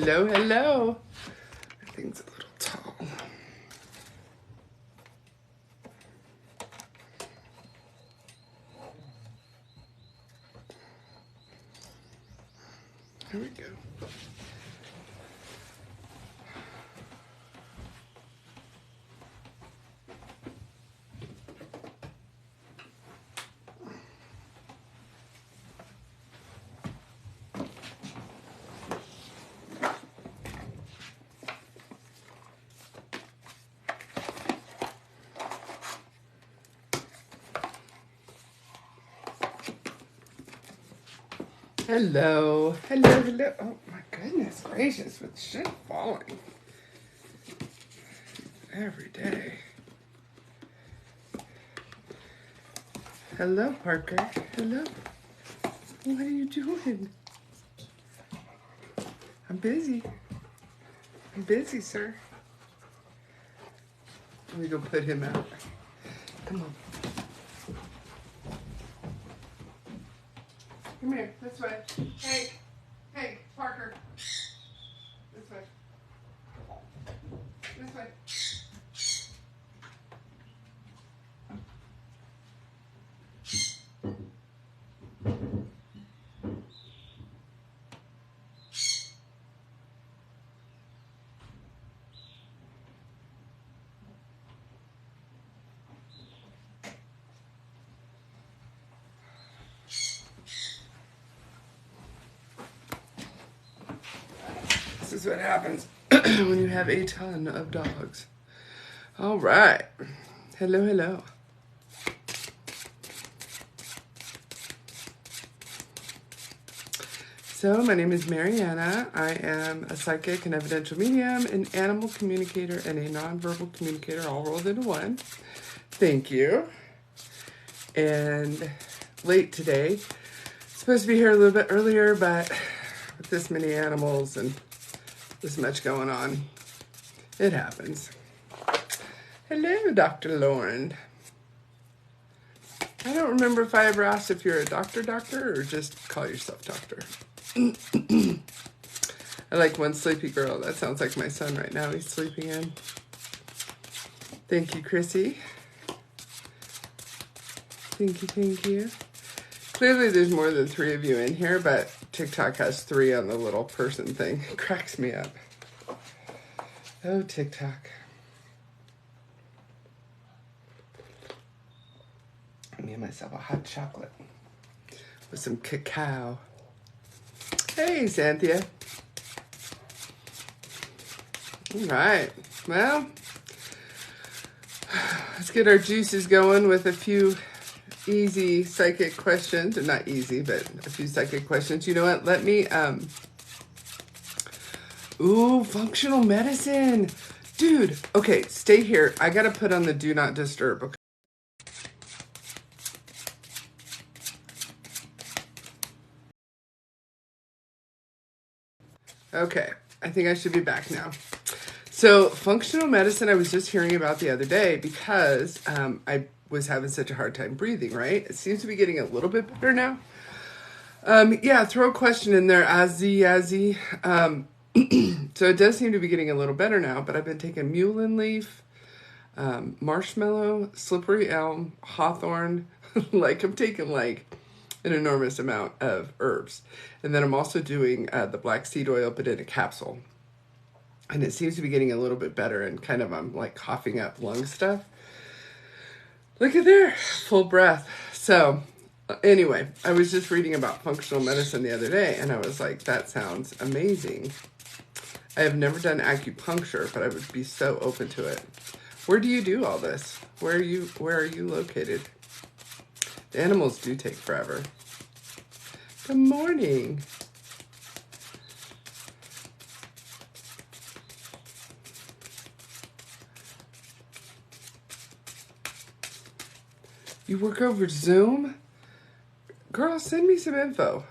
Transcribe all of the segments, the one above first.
Hello, hello. That thing's a little tall. Here we go. Hello, hello, hello. Oh my goodness gracious, with shit falling every day. Hello, Parker. Hello. What are you doing? I'm busy. I'm busy, sir. Let me go put him out. Come on. Come here, this way. Hey, hey, Parker. This way. This way. This is what happens when you have a ton of dogs. All right. Hello, hello. So my name is Mariana. I am a psychic and evidential medium, an animal communicator, and a nonverbal communicator all rolled into one. Thank you. And late today. Supposed to be here a little bit earlier, but with this many animals and this much going on, it happens. Hello, Dr. Lauren. I don't remember if I ever asked if you're a doctor or just call yourself doctor. I like one sleepy girl. That sounds like my son right now. He's sleeping in. Thank you, Chrissy. Thank you, thank you. Clearly there's more than 3 of you in here, but TikTok has 3 on the little person thing. It cracks me up. Oh, TikTok. I made myself a hot chocolate with some cacao. Hey, Xanthia. All right. Well, let's get our juices going with a few easy psychic questions. Or not easy, but a few psychic questions. You know what? Let me, ooh, functional medicine. Dude, okay, stay here. I got to put on the do not disturb, okay? Okay, I think I should be back now. So functional medicine I was just hearing about the other day because I was having such a hard time breathing, right? It seems to be getting a little bit better now. Yeah, throw a question in there, Azzy. So it does seem to be getting a little better now, but I've been taking mullein leaf, marshmallow, slippery elm, hawthorn. Like I'm taking like an enormous amount of herbs. And then I'm also doing the black seed oil, but in a capsule. And it seems to be getting a little bit better and kind of I'm like coughing up lung stuff. Look at there, full breath. So anyway, I was just reading about functional medicine the other day and I was like, that sounds amazing. I have never done acupuncture, but I would be so open to it. Where do you do all this? Where are you located? The animals do take forever. Good morning. You work over Zoom? Girl, send me some info.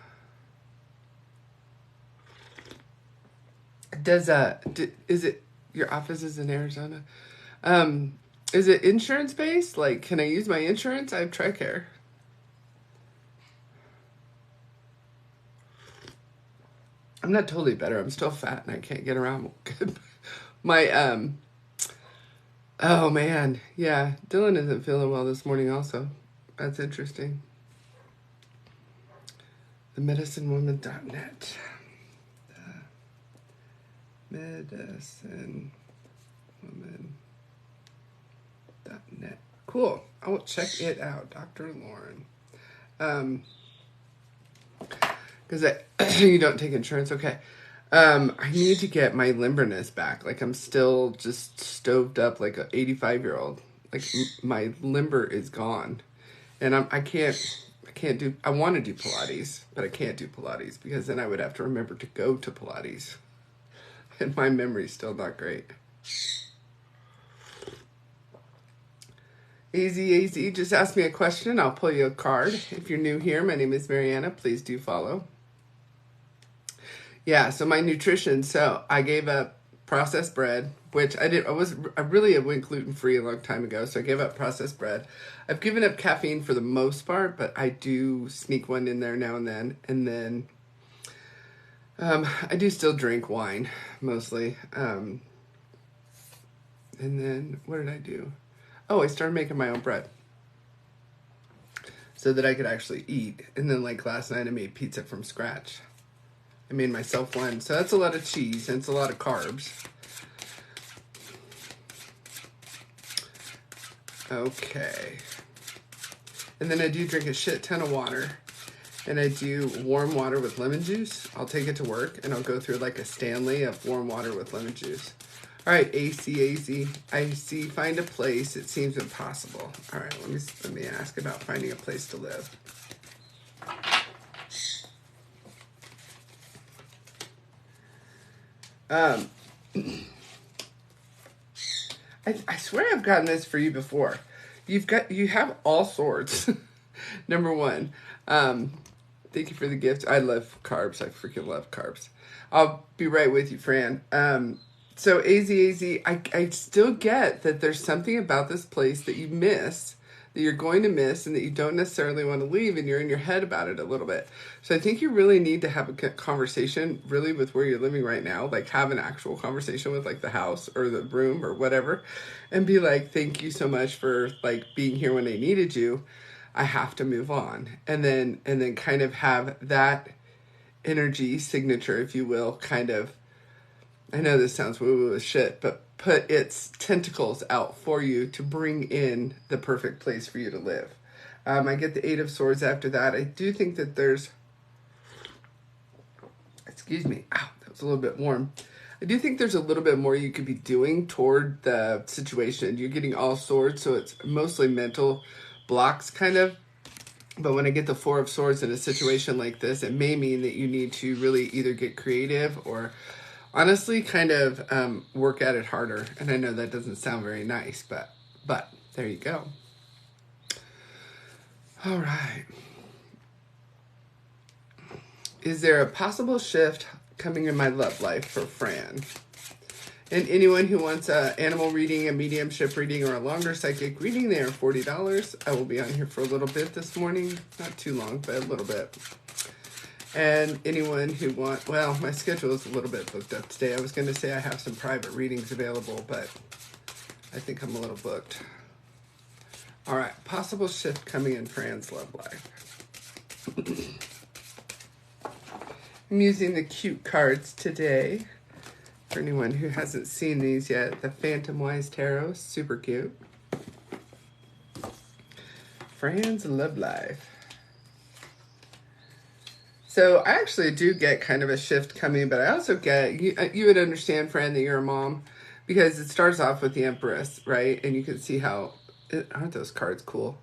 Is it, your office is in Arizona? Is it insurance based? Like, can I use my insurance? I have TRICARE. I'm not totally better. I'm still fat and I can't get around good. My, oh man. Yeah. Dylan isn't feeling well this morning also. That's interesting. TheMedicineWoman.net. MedicineWoman.net. Cool. I will check it out, Dr. Lauren. Because you don't take insurance, okay. I need to get my limberness back. Like I'm still just stoved up like an 85-year-old. Like my limber is gone, and I can't do. I want to do Pilates, but I can't do Pilates because then I would have to remember to go to Pilates, and my memory's still not great. AZ, just ask me a question. I'll pull you a card. If you're new here, my name is Mariana. Please do follow. Yeah, so my nutrition. So I gave up processed bread, which I really went gluten-free a long time ago, so I gave up processed bread. I've given up caffeine for the most part, but I do sneak one in there now and then. And then I do still drink wine, mostly. And then what did I do? Oh, I started making my own bread so that I could actually eat. And then like last night I made pizza from scratch. I made myself one. So that's a lot of cheese and it's a lot of carbs. Okay. And then I do drink a shit ton of water. And I do warm water with lemon juice. I'll take it to work and I'll go through like a Stanley of warm water with lemon juice. All right, ACAZ. I see find a place. It seems impossible. All right, let me ask about finding a place to live. I swear I've gotten this for you before. You have all sorts. Number one, thank you for the gift. I love carbs. I freaking love carbs. I'll be right with you, Fran. So AZ, I still get that there's something about this place that you miss, that you're going to miss, and that you don't necessarily want to leave, and you're in your head about it a little bit. So I think you really need to have a conversation really with where you're living right now, like have an actual conversation with like the house or the room or whatever, and be like, thank you so much for like being here when I needed you. I have to move on. And then kind of have that energy signature, if you will, kind of, I know this sounds woo-woo as shit, but put its tentacles out for you to bring in the perfect place for you to live. I get the Eight of Swords after that. I do think that there's, excuse me, ow, that was a little bit warm. I do think there's a little bit more you could be doing toward the situation. You're getting all swords, so it's mostly mental blocks kind of. But when I get the Four of Swords in a situation like this, it may mean that you need to really either get creative or honestly kind of work at it harder. And I know that doesn't sound very nice, but there you go. All right. Is there a possible shift coming in my love life for Fran? And anyone who wants an animal reading, a mediumship reading, or a longer psychic reading, they are $40. I will be on here for a little bit this morning. Not too long, but a little bit. And anyone who well, my schedule is a little bit booked up today. I was going to say I have some private readings available, but I think I'm a little booked. All right, possible shift coming in Fran's love life. I'm using the cute cards today. For anyone who hasn't seen these yet, the Phantom Wise Tarot, super cute. Fran's love life. So I actually do get kind of a shift coming, but I also get, you would understand, Fran, that you're a mom, because it starts off with the Empress, right? And you can see how, aren't those cards cool?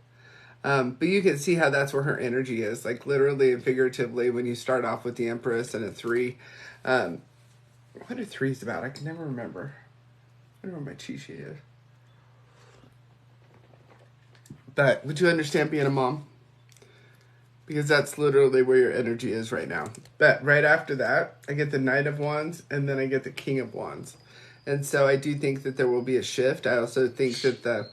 But you can see how that's where her energy is, like literally and figuratively when you start off with the Empress and a 3. What are 3s about? I can never remember. I don't know where my cheat sheet is. But would you understand being a mom? Because that's literally where your energy is right now. But right after that, I get the Knight of Wands, and then I get the King of Wands. And so I do think that there will be a shift. I also think that the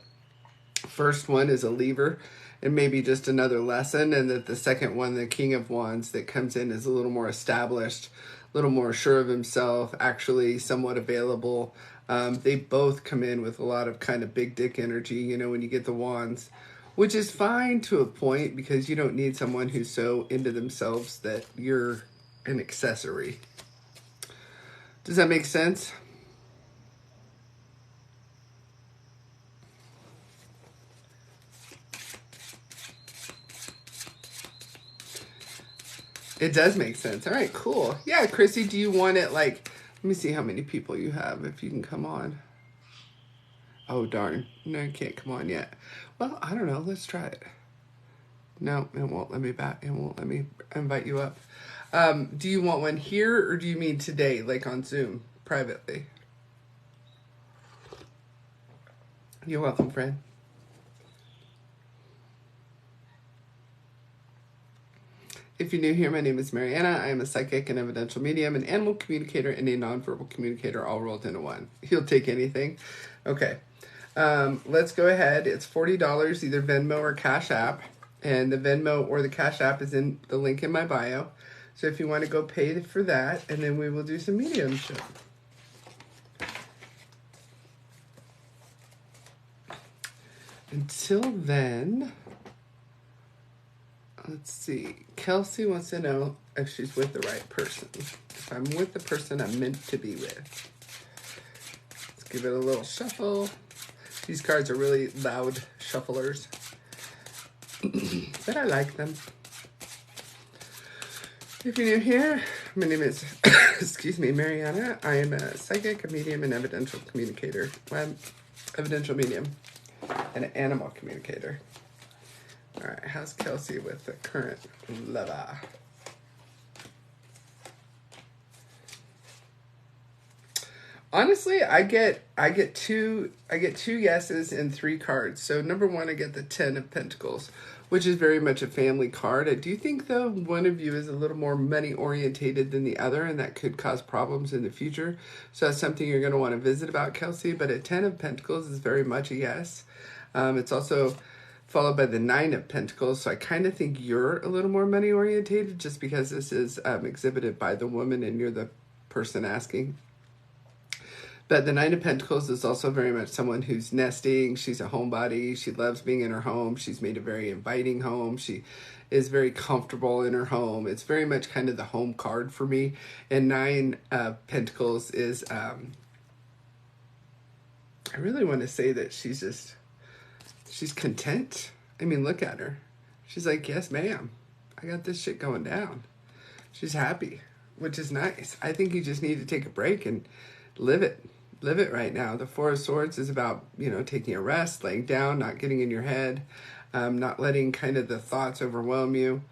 first one is a lever and maybe just another lesson, and that the second one, the King of Wands, that comes in is a little more established, a little more sure of himself, actually somewhat available. They both come in with a lot of kind of big dick energy, you know, when you get the wands, which is fine to a point because you don't need someone who's so into themselves that you're an accessory. Does that make sense? It does make sense. All right, cool. Yeah, Chrissy, do you want it like, let me see how many people you have, if you can come on. Oh, darn. No, you can't come on yet. Well, I don't know. Let's try it. No, it won't let me back. It won't let me invite you up. Do you want one here, or do you mean today, like on Zoom, privately? You're welcome, friend. If you're new here, my name is Mariana. I am a psychic and evidential medium, an animal communicator, and a nonverbal communicator, all rolled into one. You'll take anything. Okay. Let's go ahead. It's $40, either Venmo or Cash App. And the Venmo or the Cash App is in the link in my bio. So if you want to go pay for that, and then we will do some mediumship. Until then, let's see. Kelsey wants to know if she's with the right person. If I'm with the person I'm meant to be with. Let's give it a little shuffle. These cards are really loud shufflers. But I like them. If you're new here, my name is, excuse me, Mariana. I am a psychic, a medium, and evidential communicator. Well, evidential medium and an animal communicator. All right, how's Kelsey with the current lover? Honestly, I get two yeses and 3 cards. So number one, I get the 10 of Pentacles, which is very much a family card. I do think, though, one of you is a little more money orientated than the other, and that could cause problems in the future. So that's something you're going to want to visit about, Kelsey. But a 10 of Pentacles is very much a yes. It's also followed by the 9 of Pentacles. So I kind of think you're a little more money orientated just because this is exhibited by the woman and you're the person asking. But the 9 of Pentacles is also very much someone who's nesting. She's a homebody. She loves being in her home. She's made a very inviting home. She is very comfortable in her home. It's very much kind of the home card for me. And 9 of Pentacles is, I really want to say that she's content. I mean, look at her. She's like, yes, ma'am. I got this shit going down. She's happy, which is nice. I think you just need to take a break and live it. Live it right now. The 4 of Swords is about, you know, taking a rest, laying down, not getting in your head, not letting kind of the thoughts overwhelm you.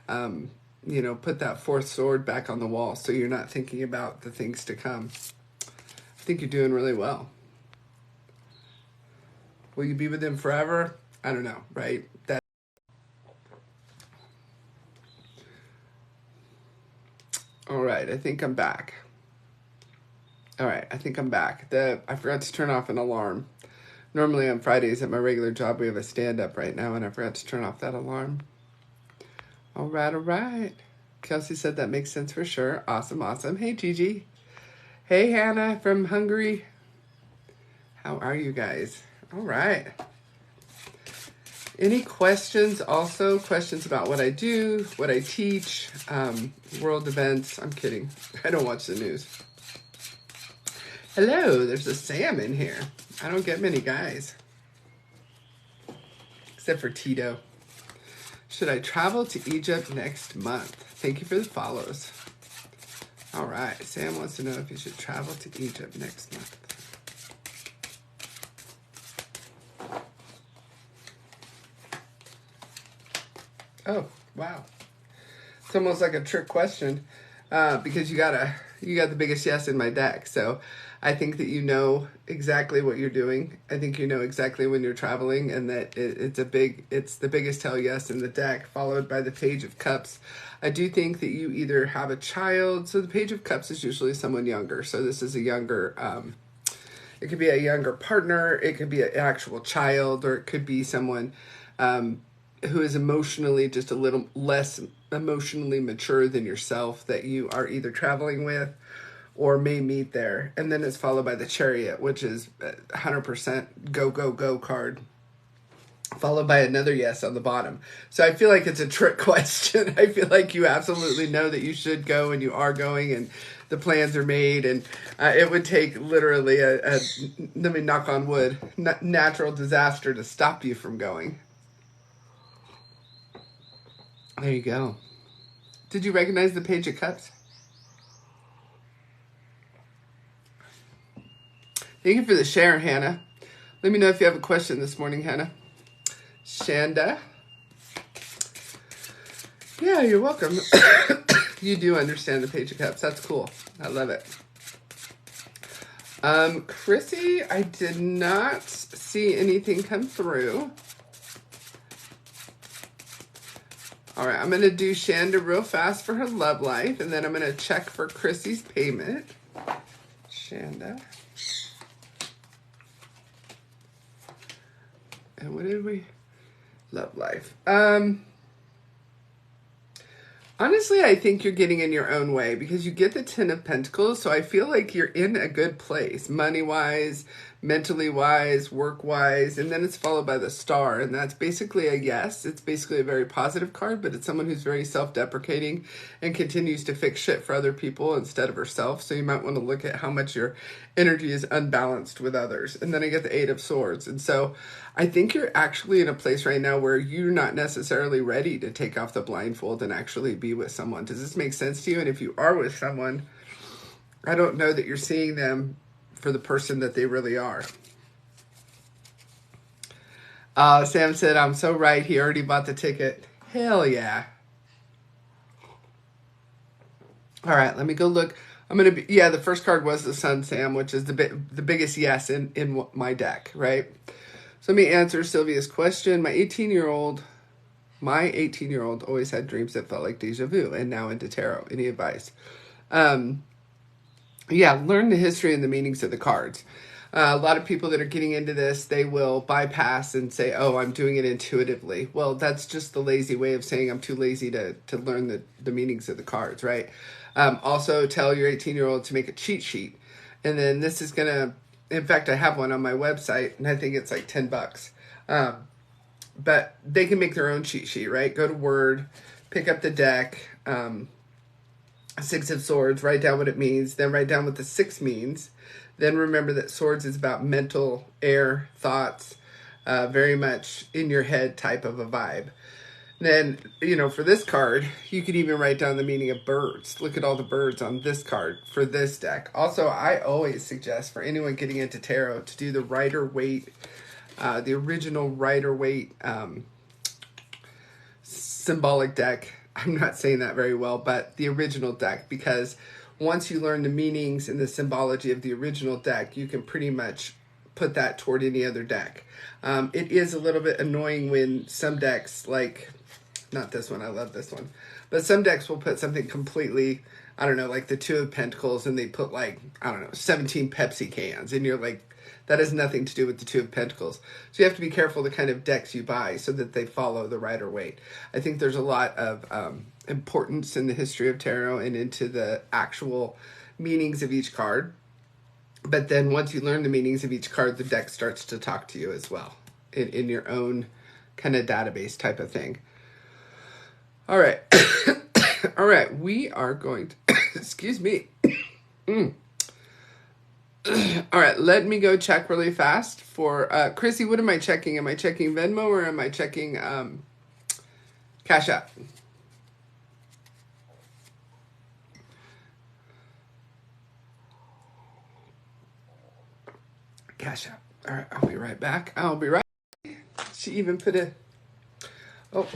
You know, put that 4th sword back on the wall so you're not thinking about the things to come. I think you're doing really well. Will you be with him forever? I don't know, right? All right, I think I'm back. All right, I think I'm back. I forgot to turn off an alarm. Normally on Fridays at my regular job, we have a stand-up right now, and I forgot to turn off that alarm. All right, all right. Kelsey said that makes sense for sure. Awesome, awesome. Hey, Gigi. Hey, Hannah from Hungary. How are you guys? All right. Any questions also? Questions about what I do, what I teach, world events? I'm kidding. I don't watch the news. Hello, there's a Sam in here. I don't get many guys. Except for Tito. Should I travel to Egypt next month? Thank you for the follows. All right, Sam wants to know if you should travel to Egypt next month. Oh, wow. It's almost like a trick question because you got the biggest yes in my deck. So I think that you know exactly what you're doing. I think you know exactly when you're traveling, and that it's the biggest hell yes in the deck, followed by the Page of Cups. I do think that you either have a child. So the Page of Cups is usually someone younger. So this is a younger It could be a younger partner, it could be an actual child, or it could be someone who is emotionally just a little less emotionally mature than yourself that you are either traveling with or may meet there. And then it's followed by the Chariot, which is 100% go, go, go card, followed by another yes on the bottom. So I feel like it's a trick question. I feel like you absolutely know that you should go and you are going and the plans are made, and it would take literally let me knock on wood, natural disaster to stop you from going. There you go. Did you recognize the Page of Cups? Thank you for the share, Hannah. Let me know if you have a question this morning, Hannah. Shanda. Yeah, you're welcome. You do understand the Page of Cups. That's cool. I love it. Chrissy, I did not see anything come through. All right, I'm going to do Shanda real fast for her love life, and then I'm going to check for Chrissy's payment. Shanda. And what did we... Love life. Honestly, I think you're getting in your own way because you get the Ten of Pentacles, so I feel like you're in a good place, money-wise, mentally-wise, work-wise, and then it's followed by the Star, and that's basically a yes. It's basically a very positive card, but it's someone who's very self-deprecating and continues to fix shit for other people instead of herself, so you might want to look at how much your energy is unbalanced with others. And then I get the Eight of Swords, and so I think you're actually in a place right now where you're not necessarily ready to take off the blindfold and actually be with someone. Does this make sense to you? And if you are with someone, I don't know that you're seeing them for the person that they really are. Sam said, I'm so right. He already bought the ticket. Hell yeah. All right, let me go look. The first card was the Sun, Sam, which is the biggest yes in my deck, right? So let me answer Sylvia's question. My 18-year-old always had dreams that felt like deja vu, and now into tarot. Any advice? Learn the history and the meanings of the cards. A lot of people that are getting into this, they will bypass and say, oh, I'm doing it intuitively. Well, that's just the lazy way of saying I'm too lazy to learn the meanings of the cards, right? Also, tell your 18-year-old to make a cheat sheet. And then this is going to, in fact, I have one on my website, and I think it's like $10. But they can make their own cheat sheet, right? Go to Word, pick up the deck, Six of Swords, write down what it means, then write down what the six means. Then remember that Swords is about mental air, thoughts, very much in your head type of a vibe. Then, for this card, you could even write down the meaning of birds. Look at all the birds on this card for this deck. Also, I always suggest for anyone getting into tarot to do the Rider-Waite, the original Rider-Waite symbolic deck. I'm not saying that very well, but the original deck, because once you learn the meanings and the symbology of the original deck, you can pretty much put that toward any other deck. It is a little bit annoying when some decks, like, not this one, I love this one, but some decks will put something completely, I don't know, like the Two of Pentacles, and they put 17 Pepsi cans, and you're like, that has nothing to do with the Two of Pentacles. So you have to be careful the kind of decks you buy so that they follow the Rider-Waite. I think there's a lot of importance in the history of tarot and into the actual meanings of each card. But then once you learn the meanings of each card, the deck starts to talk to you as well in your own kind of database type of thing. All right. All right. We are going to... excuse me. All right, let me go check really fast for Chrissy. What am I checking? Am I checking Venmo or am I checking Cash App? Cash App. All right, I'll be right back. She even put a... Oh.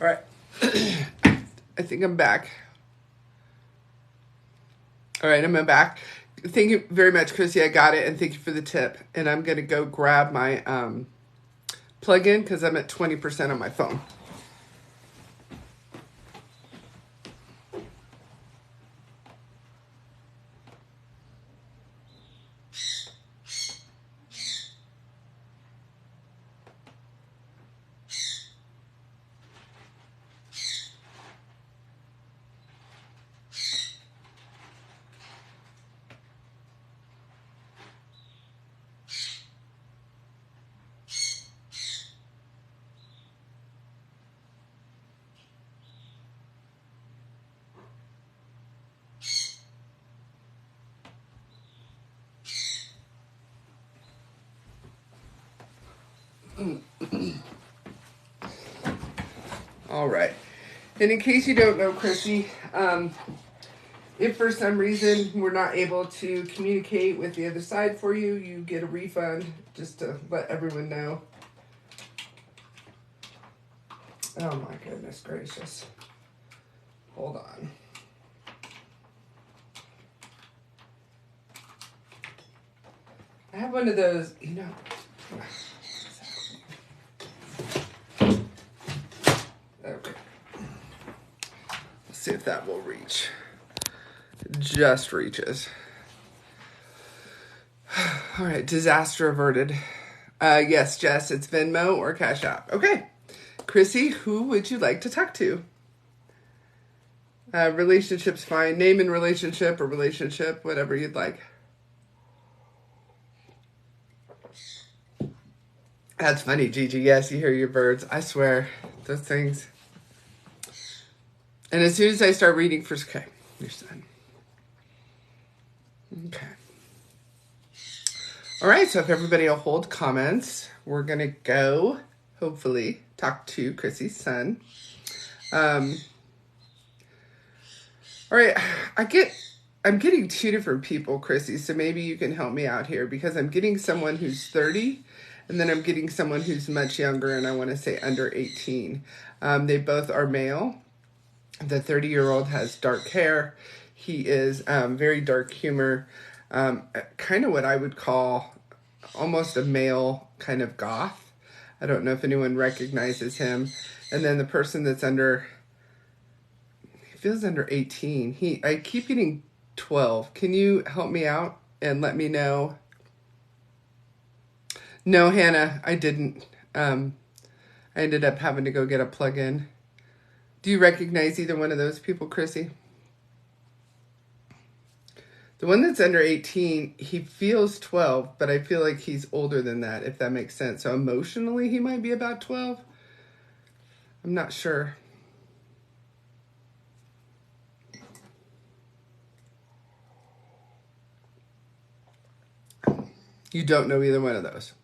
All right. I think I'm back. All right, I'm back. Thank you very much, Chrissy. I got it, and thank you for the tip. And I'm going to go grab my plug-in because I'm at 20% on my phone. All right. And in case you don't know, Chrissy, if for some reason we're not able to communicate with the other side for you, you get a refund, just to let everyone know. Oh my goodness gracious. Hold on. I have one of those, you know. Okay. Let's see if that will reach. It just reaches. All right, disaster averted. Yes, Jess, it's Venmo or Cash App. Okay. Chrissy, who would you like to talk to? Relationship's fine. Name and relationship or relationship, whatever you'd like. That's funny, Gigi. Yes, you hear your birds. I swear, those things. And as soon as I start reading first, okay, your son. Okay. All right, so if everybody will hold comments, we're going to go, hopefully, talk to Chrissy's son. All right, I'm getting two different people, Chrissy, so maybe you can help me out here because I'm getting someone who's 30 and then I'm getting someone who's much younger and I want to say under 18. They both are male. The 30-year-old has dark hair. He is very dark humor, kind of what I would call almost a male kind of goth. I don't know if anyone recognizes him. And then the person that's under, he feels under 18. I keep getting 12. Can you help me out and let me know? No, Hannah, I didn't. I ended up having to go get a plug-in. Do you recognize either one of those people, Chrissy? The one that's under 18, he feels 12, but I feel like he's older than that, if that makes sense. So emotionally, he might be about 12. I'm not sure. You don't know either one of those.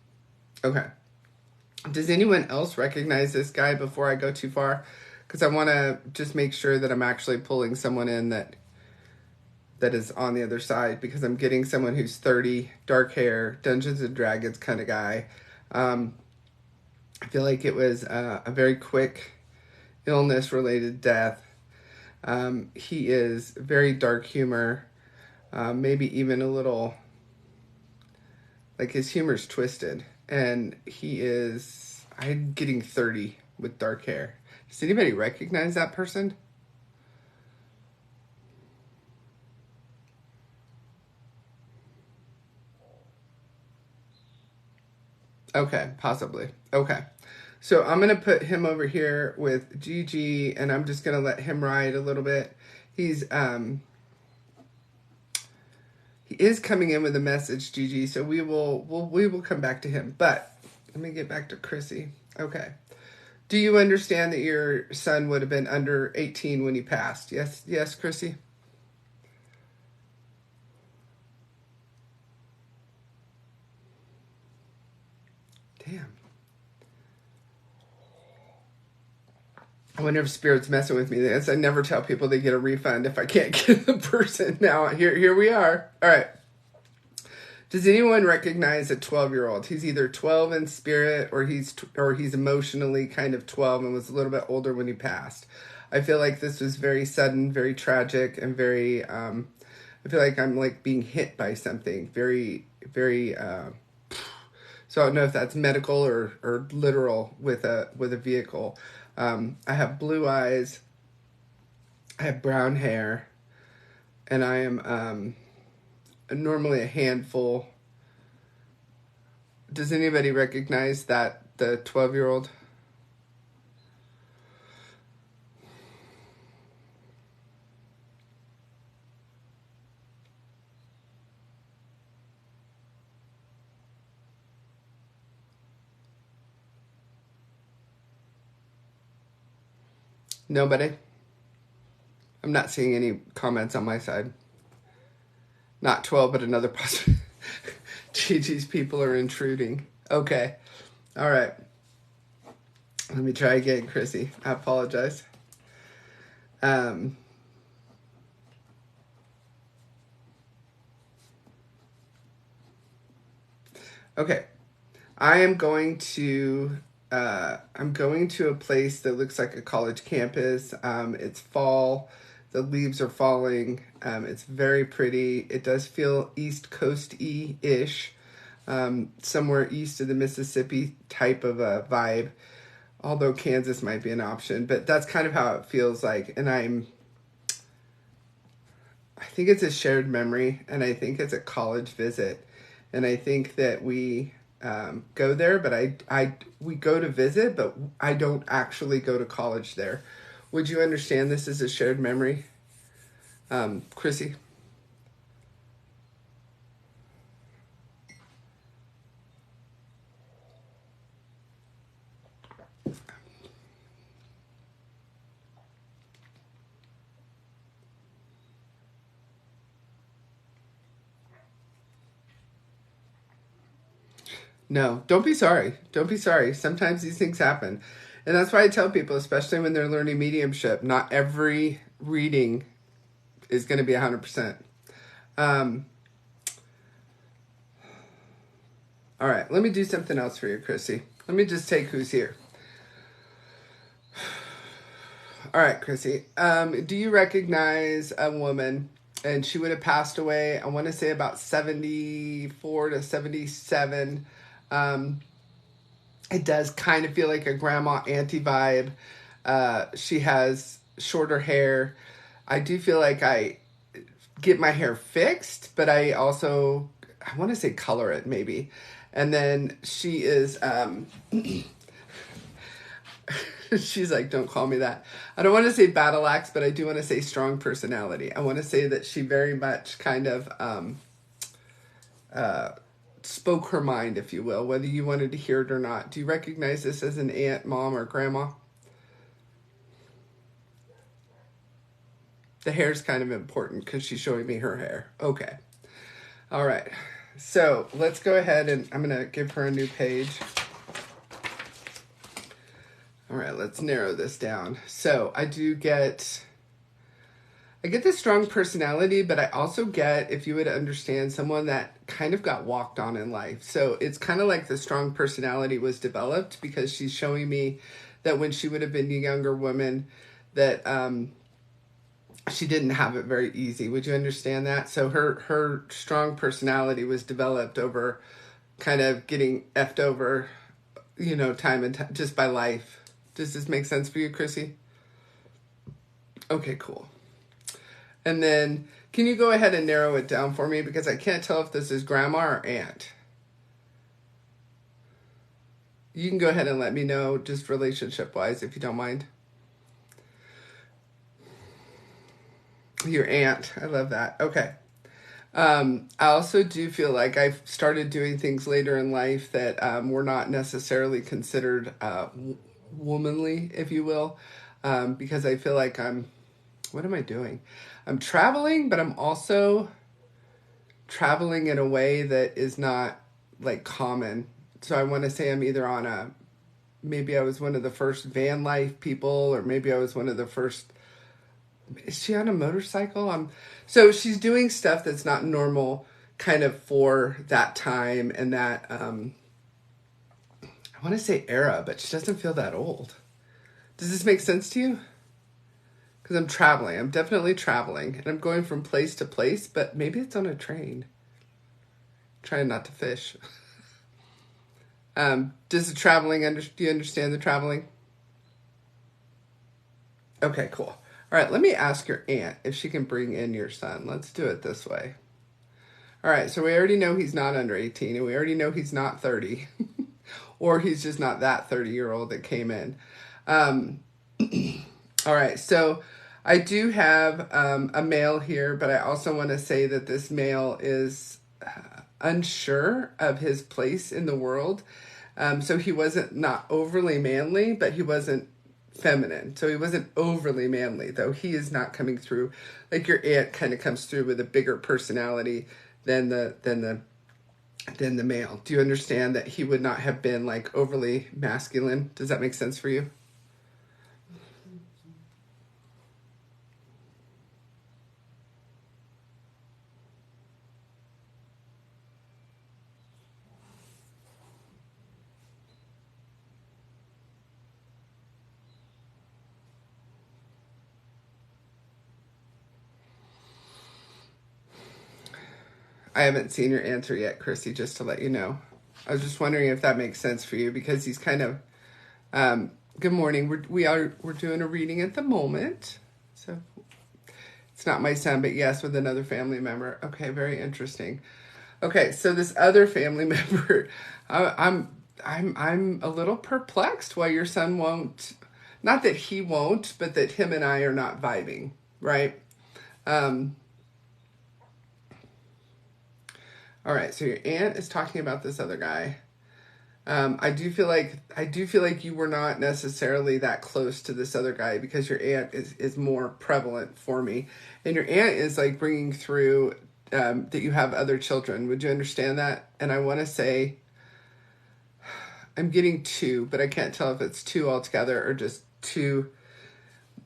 Okay. Does anyone else recognize this guy before I go too far? Because I want to just make sure that I'm actually pulling someone in that is on the other side, because I'm getting someone who's 30, dark hair, Dungeons and Dragons kind of guy. I feel like it was a very quick illness-related death. He is very dark humor, maybe even a little, like his humor's twisted. And I'm getting 30 with dark hair. Does anybody recognize that person? Okay, possibly. Okay. So I'm going to put him over here with Gigi, and I'm just going to let him ride a little bit. He is coming in with a message, Gigi, so we will come back to him. But let me get back to Chrissy. Okay. Do you understand that your son would have been under 18 when he passed? Yes, Chrissy? Damn. I wonder if Spirit's messing with me. I never tell people they get a refund if I can't get the person. Now, here we are. All right. Does anyone recognize a 12-year-old? He's either 12 in spirit or he's emotionally kind of 12 and was a little bit older when he passed. I feel like this was very sudden, very tragic, and very, I feel like I'm like being hit by something very, very, so I don't know if that's medical or literal with a vehicle. I have blue eyes, I have brown hair, and I am normally a handful. Does anybody recognize that, the 12-year-old? Nobody? I'm not seeing any comments on my side. Not 12, but another possible. Gigi's people are intruding. Okay. All right. Let me try again, Chrissy. I apologize. Okay. I am going to I'm going to a place that looks like a college campus. It's fall. The leaves are falling. It's very pretty. It does feel East Coast-y ish, somewhere east of the Mississippi type of a vibe. Although Kansas might be an option, but that's kind of how it feels like. And I think it's a shared memory, and I think it's a college visit, and I think that we go there, but we go to visit, but I don't actually go to college there. Would you understand this as a shared memory, Chrissy? No, don't be sorry. Don't be sorry. Sometimes these things happen. And that's why I tell people, especially when they're learning mediumship, not every reading is going to be 100%. Um, all right, let me do something else for you, Chrissy. Let me just take who's here. All right, Chrissy. Do you recognize a woman? And she would have passed away, I want to say about 74 to 77. Um, it does kind of feel like a grandma auntie vibe. She has shorter hair. I do feel like I get my hair fixed, but I want to say color it maybe. And then she is, she's like, don't call me that. I don't want to say battle axe, but I do want to say strong personality. I want to say that she very much kind of spoke her mind, if you will, whether you wanted to hear it or not. Do you recognize this as an aunt, mom, or grandma? The hair's kind of important because she's showing me her hair. Okay. All right. So let's go ahead and I'm going to give her a new page. All right, let's narrow this down. So I get this strong personality, but I also get, if you would understand, someone that kind of got walked on in life. So it's kind of like the strong personality was developed because she's showing me that when she would have been a younger woman, that she didn't have it very easy. Would you understand that? So her strong personality was developed over kind of getting effed over, time and just by life. Does this make sense for you, Chrissy? Okay, cool. And then, can you go ahead and narrow it down for me? Because I can't tell if this is grandma or aunt. You can go ahead and let me know, just relationship-wise, if you don't mind. Your aunt. I love that. Okay. I also do feel like I've started doing things later in life that were not necessarily considered womanly, if you will, because I feel like what am I doing? I'm traveling, but I'm also traveling in a way that is not like common. So I want to say I'm either maybe I was one of the first van life people, or maybe I was one of the first. Is she on a motorcycle? So she's doing stuff that's not normal kind of for that time and that, I want to say era, but she doesn't feel that old. Does this make sense to you? Because I'm traveling. I'm definitely traveling. And I'm going from place to place, but maybe it's on a train. Trying not to fish. Does the traveling, do you understand the traveling? Okay, cool. All right, let me ask your aunt if she can bring in your son. Let's do it this way. All right, so we already know he's not under 18, and we already know he's not 30. Or he's just not that 30-year-old that came in. All right, so I do have a male here, but I also want to say that this male is unsure of his place in the world. So he wasn't not overly manly, but he wasn't feminine. So he wasn't overly manly, though he is not coming through like your aunt kind of comes through with a bigger personality than the than the male. Do you understand that he would not have been like overly masculine? Does that make sense for you? I haven't seen your answer yet, Chrissy, just to let you know. I was just wondering if that makes sense for you because he's kind of good morning. We're doing a reading at the moment. So it's not my son, but yes, with another family member. Okay, very interesting. Okay, so this other family member, I'm a little perplexed why your son won't. Not that he won't, but that him and I are not vibing, right? Um, all right, so your aunt is talking about this other guy. I do feel like you were not necessarily that close to this other guy because your aunt is more prevalent for me, and your aunt is like bringing through that you have other children. Would you understand that? And I want to say I'm getting two, but I can't tell if it's two altogether or just two.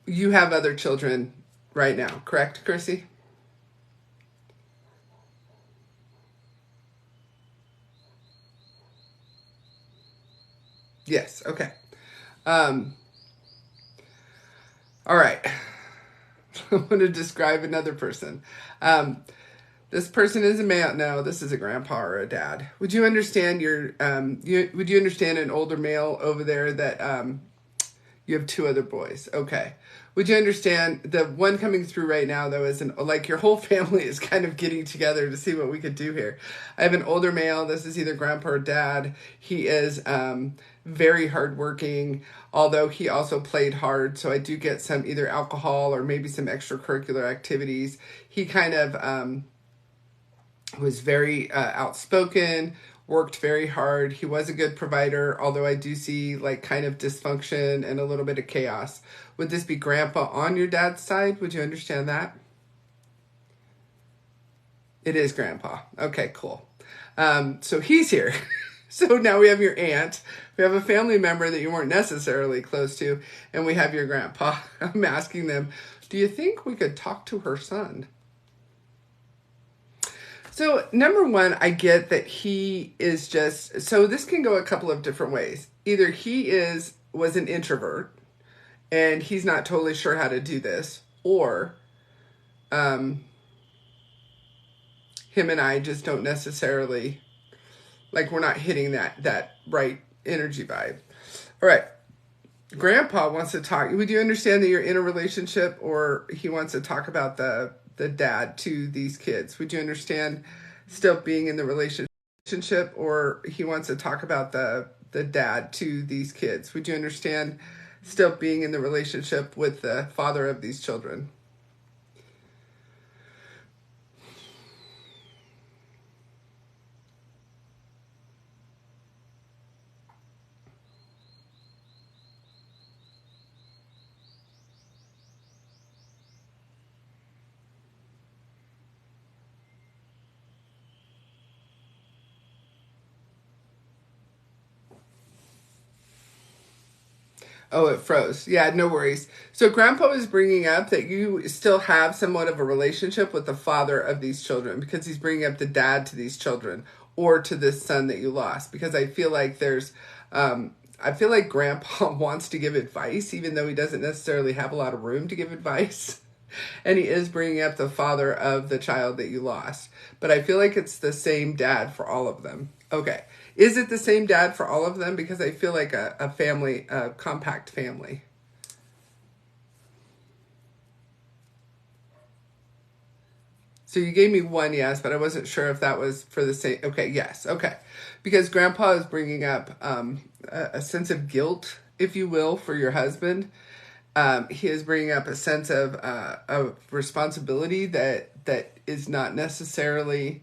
You have other children right now, correct, Chrissy? Yes. Okay. Um, all right. I'm going to describe another person. Um, This person is a male. No, this is a grandpa or a dad. Would you understand would you understand an older male over there that you have two other boys? Okay. Would you understand the one coming through right now though isn't like your whole family is kind of getting together to see what we could do here. I have an older male. This is either grandpa or dad. He is very hardworking, although he also played hard. So I do get some either alcohol or maybe some extracurricular activities. He kind of was very outspoken, worked very hard. He was a good provider, although I do see like kind of dysfunction and a little bit of chaos. Would this be grandpa on your dad's side? Would you understand that? It is grandpa. Okay, cool. So he's here. So now we have your aunt. We have a family member that you weren't necessarily close to, and we have your grandpa. I'm asking them, do you think we could talk to her son? So, number one, I get that he is just so this can go a couple of different ways. Either he is was an introvert and he's not totally sure how to do this, or um, him and I just don't necessarily like we're not hitting that right energy vibe. All right, Grandpa wants to talk. Would you understand that you're in a relationship, or he wants to talk about the dad to these kids? Would you understand still being in the relationship, or he wants to talk about the dad to these kids? Would you understand still being in the relationship with the father of these children? Oh, it froze. Yeah, no worries. So, Grandpa is bringing up that you still have somewhat of a relationship with the father of these children because he's bringing up the dad to these children or to this son that you lost. Because I feel like I feel like Grandpa wants to give advice, even though he doesn't necessarily have a lot of room to give advice. And he is bringing up the father of the child that you lost. But I feel like it's the same dad for all of them. Okay. Is it the same dad for all of them? Because I feel like a family, a compact family. So you gave me one yes, but I wasn't sure if that was for the same. Okay, yes, okay. Because Grandpa is bringing up a sense of guilt, if you will, for your husband. He is bringing up a sense of responsibility that is not necessarily.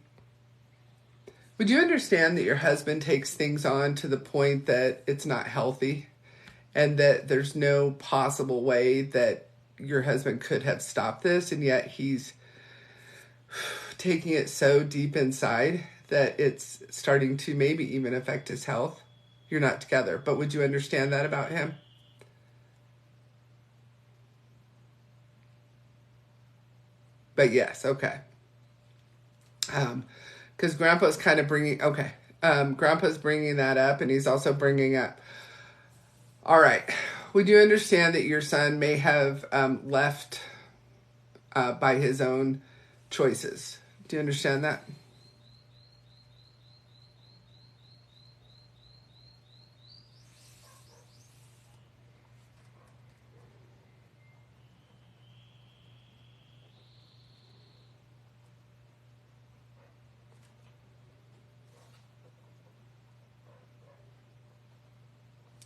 Would you understand that your husband takes things on to the point that it's not healthy, and that there's no possible way that your husband could have stopped this, and yet he's taking it so deep inside that it's starting to maybe even affect his health. You're not together, but would you understand that about him? But yes, okay. Because Grandpa's kind of bringing, okay. Grandpa's bringing that up, and he's also bringing up, all right, would you understand that your son may have left by his own choices? Do you understand that?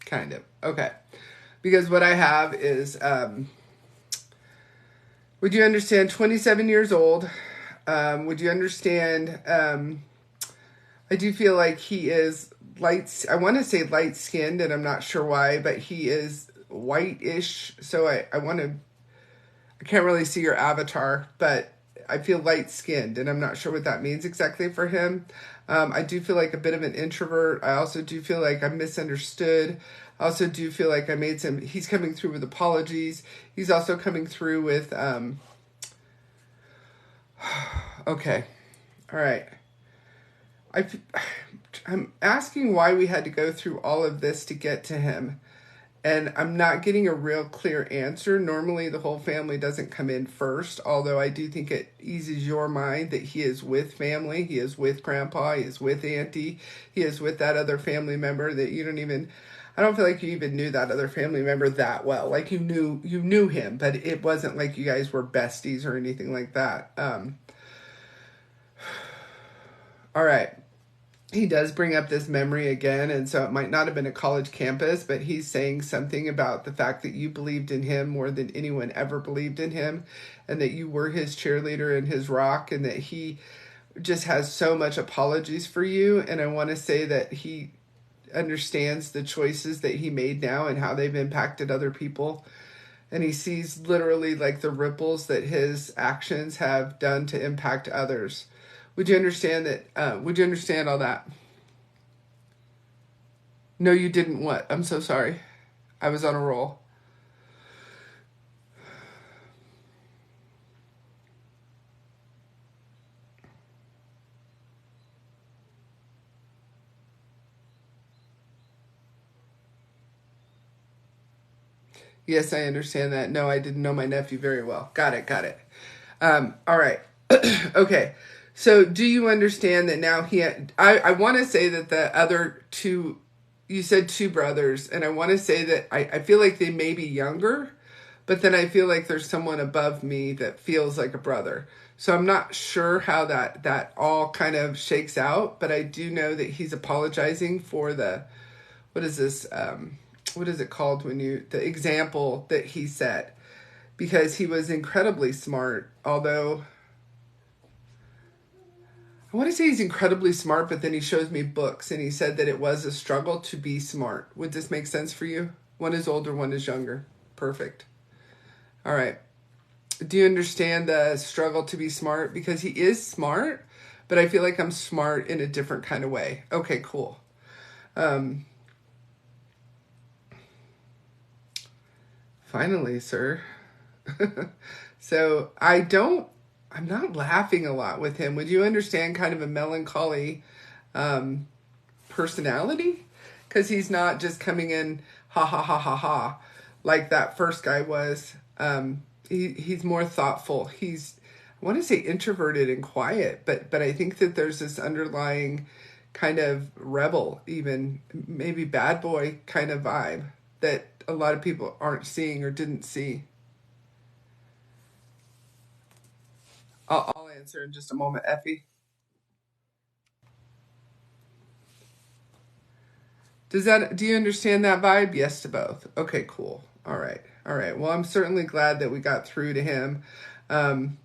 Kind of. Okay. Because what I have is, would you understand 27 years old? Would you understand? I do feel like he is light. I want to say light skinned, and I'm not sure why, but he is whitish. So I want to, I can't really see your avatar, but I feel light skinned, and I'm not sure what that means exactly for him. I do feel like a bit of an introvert. I also do feel like I'm misunderstood. I also do feel like I made some, he's coming through with apologies. He's also coming through with, okay, all right. I, I'm asking why we had to go through all of this to get to him. And I'm not getting a real clear answer. Normally, the whole family doesn't come in first, although I do think it eases your mind that he is with family. He is with Grandpa. He is with Auntie. He is with that other family member that you don't even, I don't feel like you even knew that other family member that well. Like you knew him, but it wasn't like you guys were besties or anything like that. All right. He does bring up this memory again, and so it might not have been a college campus, but he's saying something about the fact that you believed in him more than anyone ever believed in him, and that you were his cheerleader and his rock, and that he just has so much apologies for you. And I want to say that he understands the choices that he made now and how they've impacted other people, and he sees literally like the ripples that his actions have done to impact others. Would you understand that? Would you understand all that? No, you didn't. What? I'm so sorry. I was on a roll. Yes, I understand that. No, I didn't know my nephew very well. Got it. Got it. All right. Okay. So, do you understand that now I want to say that the other two, you said two brothers, and I want to say that I feel like they may be younger, but then I feel like there's someone above me that feels like a brother. So I'm not sure how that all kind of shakes out, but I do know that he's apologizing for the, what is this? What is it called when you, the example that he set, because he was incredibly smart, although I want to say he's incredibly smart, but then he shows me books and he said that it was a struggle to be smart. Would this make sense for you? One is older, one is younger. Perfect. All right. Do you understand the struggle to be smart? Because he is smart, but I feel like I'm smart in a different kind of way. Okay, cool. Finally, sir. So I'm not laughing a lot with him. Would you understand kind of a melancholy personality? Because he's not just coming in ha ha ha ha ha like that first guy was. He's more thoughtful. He's, I want to say introverted and quiet, but I think that there's this underlying kind of rebel, even maybe bad boy kind of vibe that a lot of people aren't seeing or didn't see. I'll answer in just a moment, Effie. Do you understand that vibe? Yes to both. Okay, cool. All right. All right. Well, I'm certainly glad that we got through to him. Um,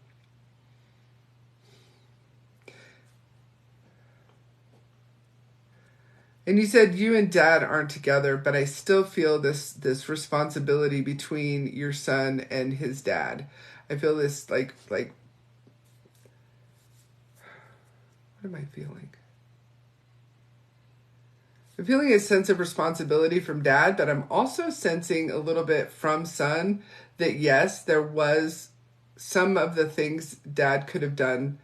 and you said you and dad aren't together, but I still feel this responsibility between your son and his dad. I feel this like what am I feeling? I'm feeling a sense of responsibility from dad, but I'm also sensing a little bit from son that yes, there was some of the things dad could have done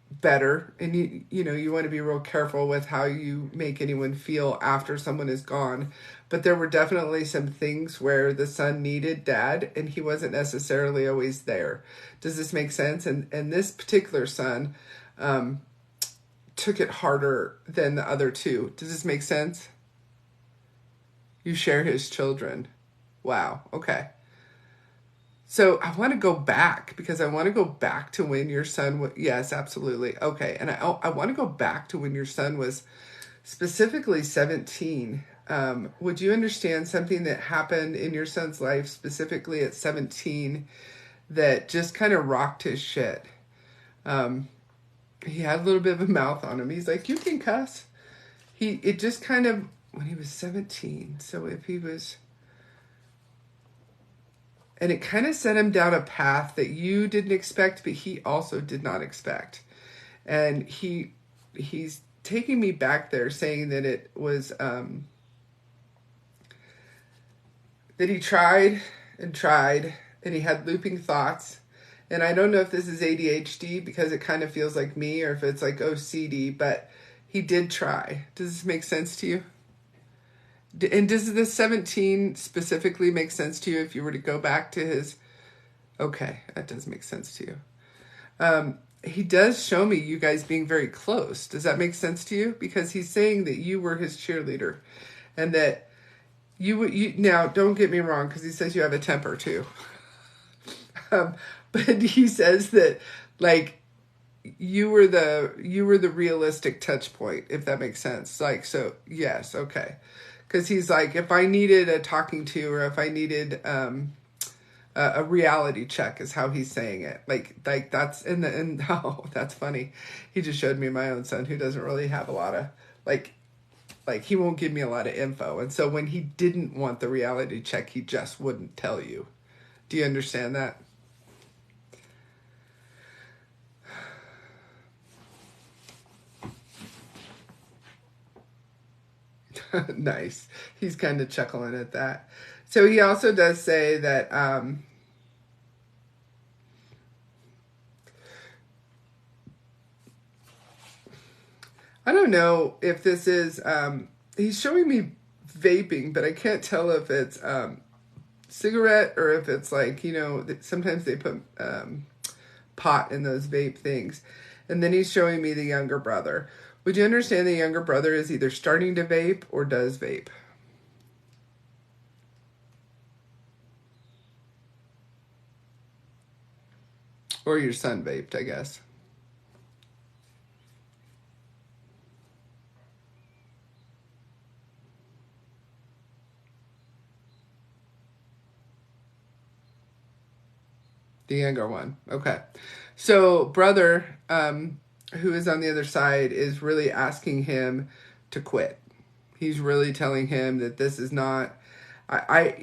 better. And you know, you want to be real careful with how you make anyone feel after someone is gone. But there were definitely some things where the son needed dad and he wasn't necessarily always there. Does this make sense? And this particular son took it harder than the other two. Does this make sense? You share his children. Wow. Okay. So I want to go back because I want to go back to when your son was, yes, absolutely. Okay. And I want to go back to when your son was specifically 17. Would you understand something that happened in your son's life, specifically at 17, that just kind of rocked his shit? He had a little bit of a mouth on him. He's like, you can cuss. It just kind of, when he was 17. So if he was, and it kind of set him down a path that you didn't expect, but he also did not expect. And he's taking me back there saying that it was, that he tried and tried and he had looping thoughts. And I don't know if this is ADHD because it kind of feels like me or if it's like OCD, but he did try. Does this make sense to you? And does the 17 specifically make sense to you if you were to go back to his... Okay, that does make sense to you. He does show me you guys being very close. Does that make sense to you? Because he's saying that you were his cheerleader and that you now, don't get me wrong, because he says you have a temper too. But he says that, like, you were the realistic touch point, if that makes sense. Like, so, yes, okay. Because he's like, if I needed a talking to or if I needed a reality check is how he's saying it. Like that's, and oh, that's funny. He just showed me my own son who doesn't really have a lot of, like he won't give me a lot of info. And so when he didn't want the reality check, he just wouldn't tell you. Do you understand that? Nice. He's kind of chuckling at that. So he also does say that I don't know if this is he's showing me vaping, but I can't tell if it's cigarette or if it's like, you know, sometimes they put pot in those vape things. And then he's showing me the younger brother. Would you understand the younger brother is either starting to vape or does vape? Or your son vaped, I guess. The younger one. Okay. So brother, who is on the other side, is really asking him to quit. He's really telling him that this is not...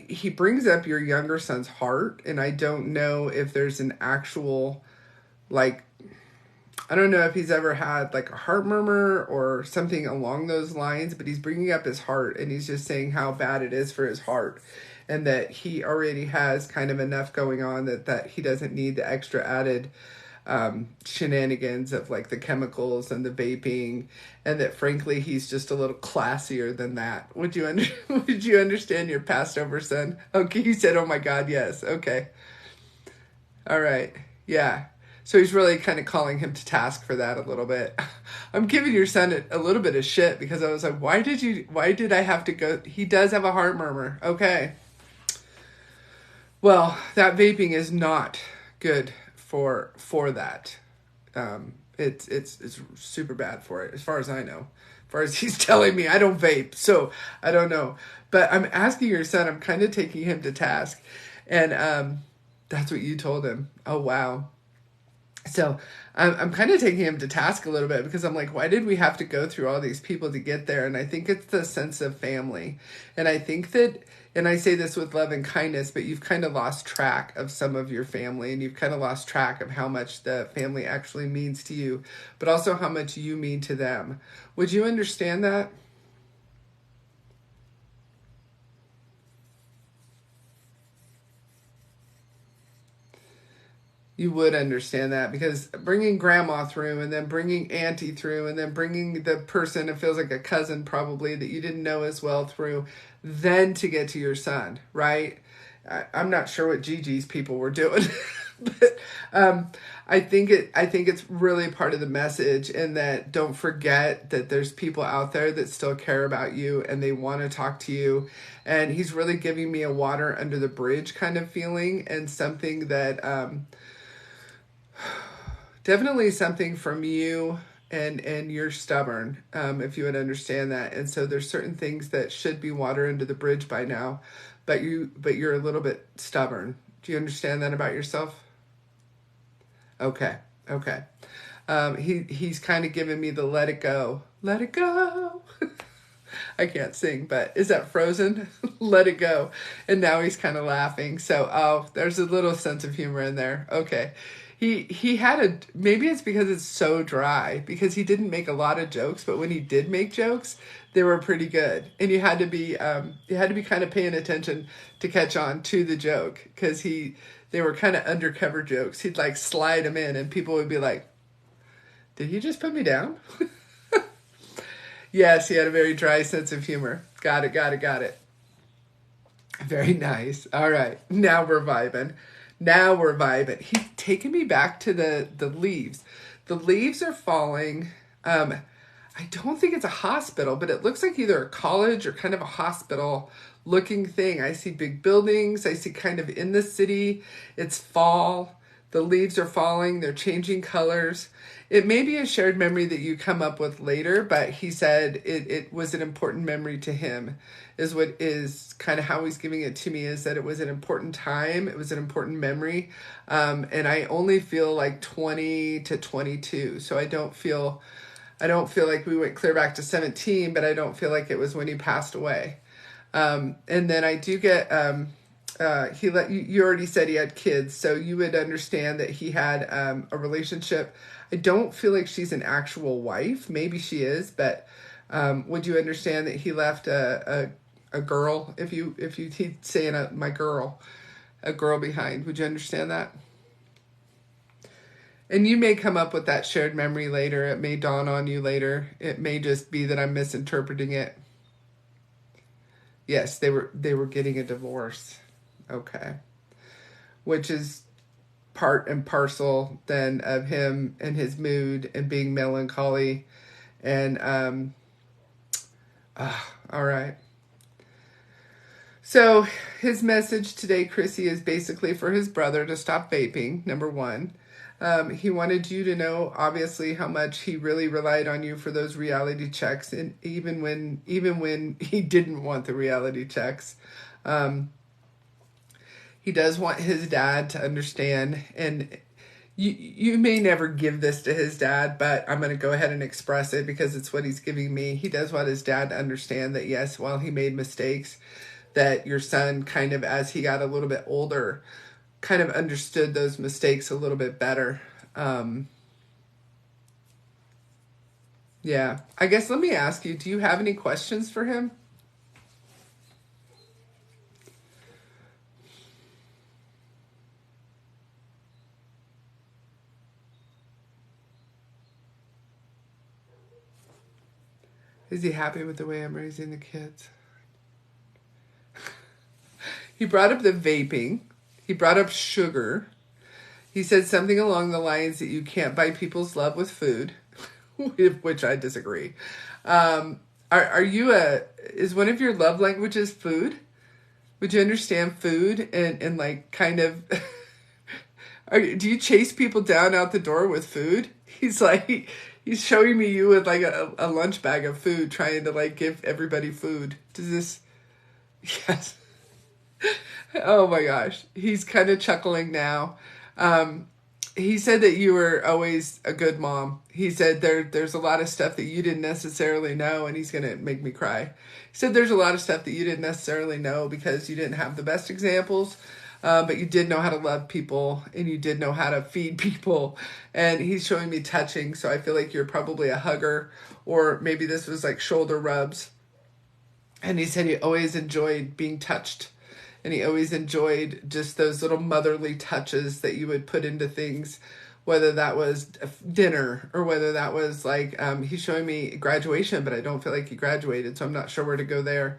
he brings up your younger son's heart, and I don't know if there's an actual, like... I don't know if he's ever had like a heart murmur or something along those lines, but he's bringing up his heart, and he's just saying how bad it is for his heart. And that he already has kind of enough going on that he doesn't need the extra added shenanigans of like the chemicals and the vaping, and that frankly he's just a little classier than that. Would you understand your passed over son? Okay, you said, oh my God, yes. Okay. All right. Yeah. So he's really kind of calling him to task for that a little bit. I'm giving your son a little bit of shit because I was like, why did I have to go? He does have a heart murmur. Okay. Well, that vaping is not good for that. It's super bad for it, as far as I know. As far as he's telling me, I don't vape, so I don't know. But I'm asking your son, I'm kind of taking him to task. And that's what you told him. Oh, wow. So I'm kind of taking him to task a little bit because I'm like, why did we have to go through all these people to get there? And I think it's the sense of family. And I think that, and I say this with love and kindness, but you've kind of lost track of some of your family, and you've kind of lost track of how much the family actually means to you, but also how much you mean to them. Would you understand that? You would understand that, because bringing grandma through and then bringing auntie through and then bringing the person that feels like a cousin probably that you didn't know as well through, then to get to your son, right? I'm not sure what Gigi's people were doing, but I think it's really part of the message, and that don't forget that there's people out there that still care about you and they want to talk to you. And he's really giving me a water under the bridge kind of feeling, and something that definitely something from you, and you're stubborn, if you would understand that. And so there's certain things that should be water under the bridge by now, but you're a little bit stubborn. Do you understand that about yourself? Okay. Okay. He's kind of giving me the let it go. Let it go. I can't sing, but is that Frozen? Let it go. And now he's kind of laughing. So, oh, there's a little sense of humor in there. Okay. He had maybe it's because it's so dry, because he didn't make a lot of jokes, but when he did make jokes, they were pretty good. And you had to be kind of paying attention to catch on to the joke, because they were kind of undercover jokes. He'd like slide them in and people would be like, did he just put me down? Yes, he had a very dry sense of humor. Got it. Very nice. All right. Now we're vibing. He's taking me back to the leaves. The leaves are falling. I don't think it's a hospital, but it looks like either a college or kind of a hospital looking thing. I see big buildings. I see kind of in the city. It's fall. The leaves are falling. They're changing colors. It may be a shared memory that you come up with later, but he said it was an important memory to him, is what is kind of how he's giving it to me, is that it was an important time. It was an important memory. And I only feel like 20 to 22. So I don't feel like we went clear back to 17, but I don't feel like it was when he passed away. And then I do get, you already said he had kids, so you would understand that he had a relationship. I don't feel like she's an actual wife. Maybe she is, but would you understand that he left a girl, if you he's saying my girl, a girl behind? Would you understand that? And you may come up with that shared memory later. It may dawn on you later. It may just be that I'm misinterpreting it. Yes, they were getting a divorce. Okay. Which is part and parcel then of him and his mood and being melancholy. And all right. So his message today, Chrissy, is basically for his brother to stop vaping, number one. He wanted you to know, obviously, how much he really relied on you for those reality checks, and even when he didn't want the reality checks. He does want his dad to understand, and you may never give this to his dad, but I'm going to go ahead and express it because it's what he's giving me. He does want his dad to understand that, yes, while he made mistakes, that your son kind of, as he got a little bit older, kind of understood those mistakes a little bit better. Yeah, I guess let me ask you, do you have any questions for him? Is he happy with the way I'm raising the kids? He brought up the vaping. He brought up sugar. He said something along the lines that you can't buy people's love with food, which I disagree. Is one of your love languages food? Would you understand food and like kind of, do you chase people down out the door with food? He's showing me you with like a lunch bag of food, trying to like give everybody food. Does this, yes. Oh my gosh. He's kind of chuckling now. He said that you were always a good mom. He said there's a lot of stuff that you didn't necessarily know, and he's going to make me cry. He said there's a lot of stuff that you didn't necessarily know because you didn't have the best examples, but you did know how to love people, and you did know how to feed people. And he's showing me touching, so I feel like you're probably a hugger, or maybe this was like shoulder rubs. And he said he always enjoyed being touched. And he always enjoyed just those little motherly touches that you would put into things, whether that was dinner or whether that was like, he's showing me graduation, but I don't feel like he graduated, so I'm not sure where to go there.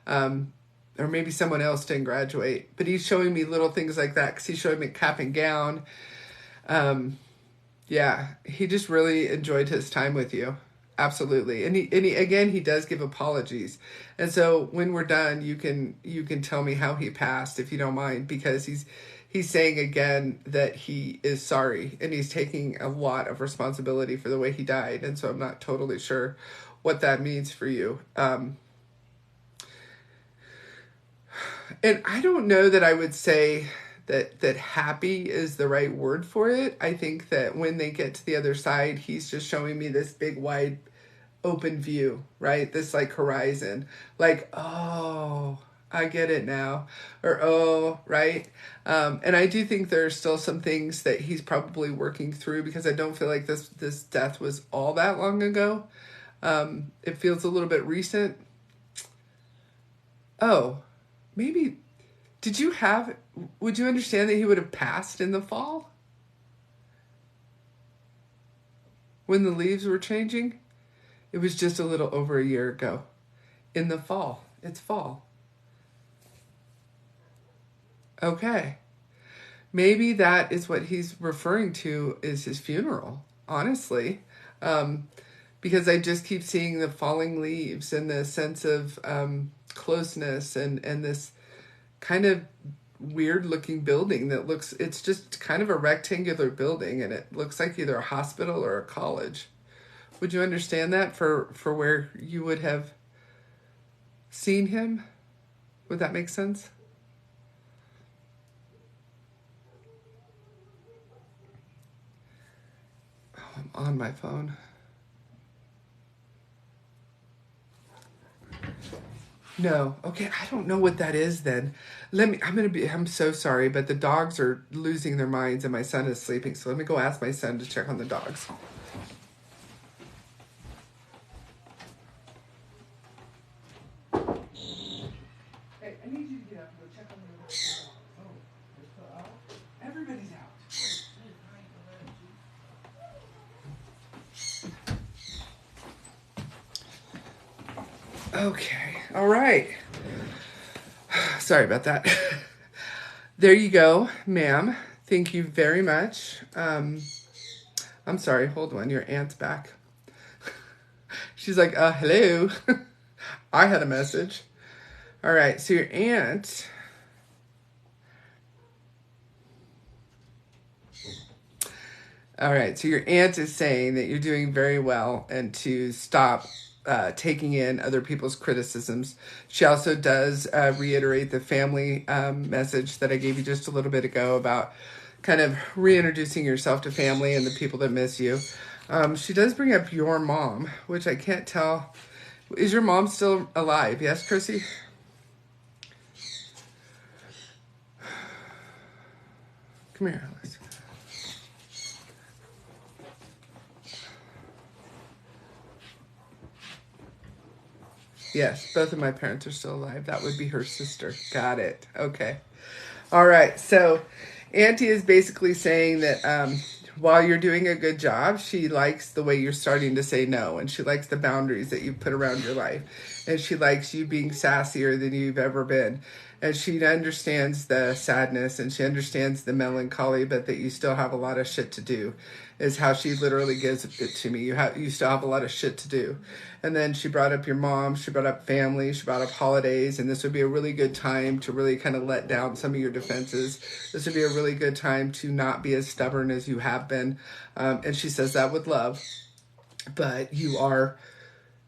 Or maybe someone else didn't graduate, but he's showing me little things like that because he's showing me cap and gown. Yeah, he just really enjoyed his time with you. Absolutely. And he again, he does give apologies. And so when we're done, you can tell me how he passed if you don't mind, because he's saying again that he is sorry and he's taking a lot of responsibility for the way he died. And so I'm not totally sure what that means for you. And I don't know that I would say that happy is the right word for it. I think that when they get to the other side, he's just showing me this big, wide, open view, right? This like horizon, like, oh, I get it now, or oh, right? And I do think there are still some things that he's probably working through, because I don't feel like this death was all that long ago. It feels a little bit recent. Oh, maybe, would you understand that he would have passed in the fall when the leaves were changing? It was just a little over a year ago. In the fall. It's fall. Okay. Maybe that is what he's referring to is his funeral, honestly. Because I just keep seeing the falling leaves and the sense of closeness and this kind of weird looking building it's just kind of a rectangular building, and it looks like either a hospital or a college. Would you understand that for where you would have seen him? Would that make sense? Oh, I'm on my phone. No. Okay, I don't know what that is then. I'm so sorry, but the dogs are losing their minds and my son is sleeping. So let me go ask my son to check on the dogs. Hey, I need you to get up and go check on the dogs. Oh, everybody's out. Okay. All right. Sorry about that. There you go, ma'am. Thank you very much. I'm sorry. Hold on. Your aunt's back. She's like, hello. I had a message. All right. So your aunt. All right. So your aunt is saying that you're doing very well and to stop taking in other people's criticisms. She also does reiterate the family message that I gave you just a little bit ago about kind of reintroducing yourself to family and the people that miss you. She does bring up your mom, which I can't tell. Is your mom still alive? Yes, Chrissy? Come here, Alex. Yes, both of my parents are still alive. That would be her sister. Got it. Okay. All right. So Auntie is basically saying that while you're doing a good job, she likes the way you're starting to say no, and she likes the boundaries that you put around your life, and she likes you being sassier than you've ever been. And she understands the sadness and she understands the melancholy, but that you still have a lot of shit to do, is how she literally gives it to me. You still have a lot of shit to do. And then she brought up your mom, she brought up family, she brought up holidays, and this would be a really good time to really kind of let down some of your defenses. This would be a really good time to not be as stubborn as you have been. And she says that with love, but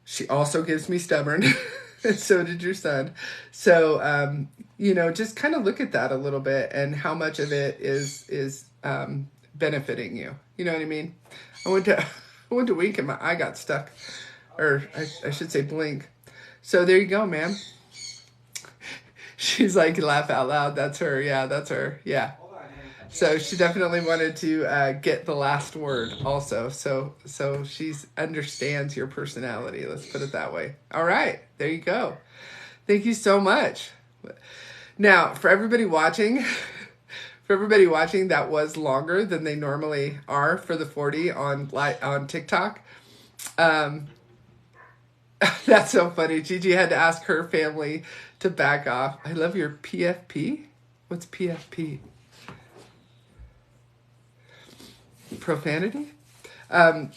she also gives me stubborn. And so did your son. So, just kind of look at that a little bit and how much of it is benefiting you. You know what I mean? I went to wink and my eye got stuck. Or I should say blink. So there you go, ma'am. She's like, laugh out loud. That's her. Yeah, that's her. Yeah. So she definitely wanted to get the last word also. So she understands your personality. Let's put it that way. All right. There you go. Thank you so much. Now, for everybody watching, that was longer than they normally are for the 40 on TikTok. That's so funny. Gigi had to ask her family to back off. I love your PFP. What's PFP? Profanity?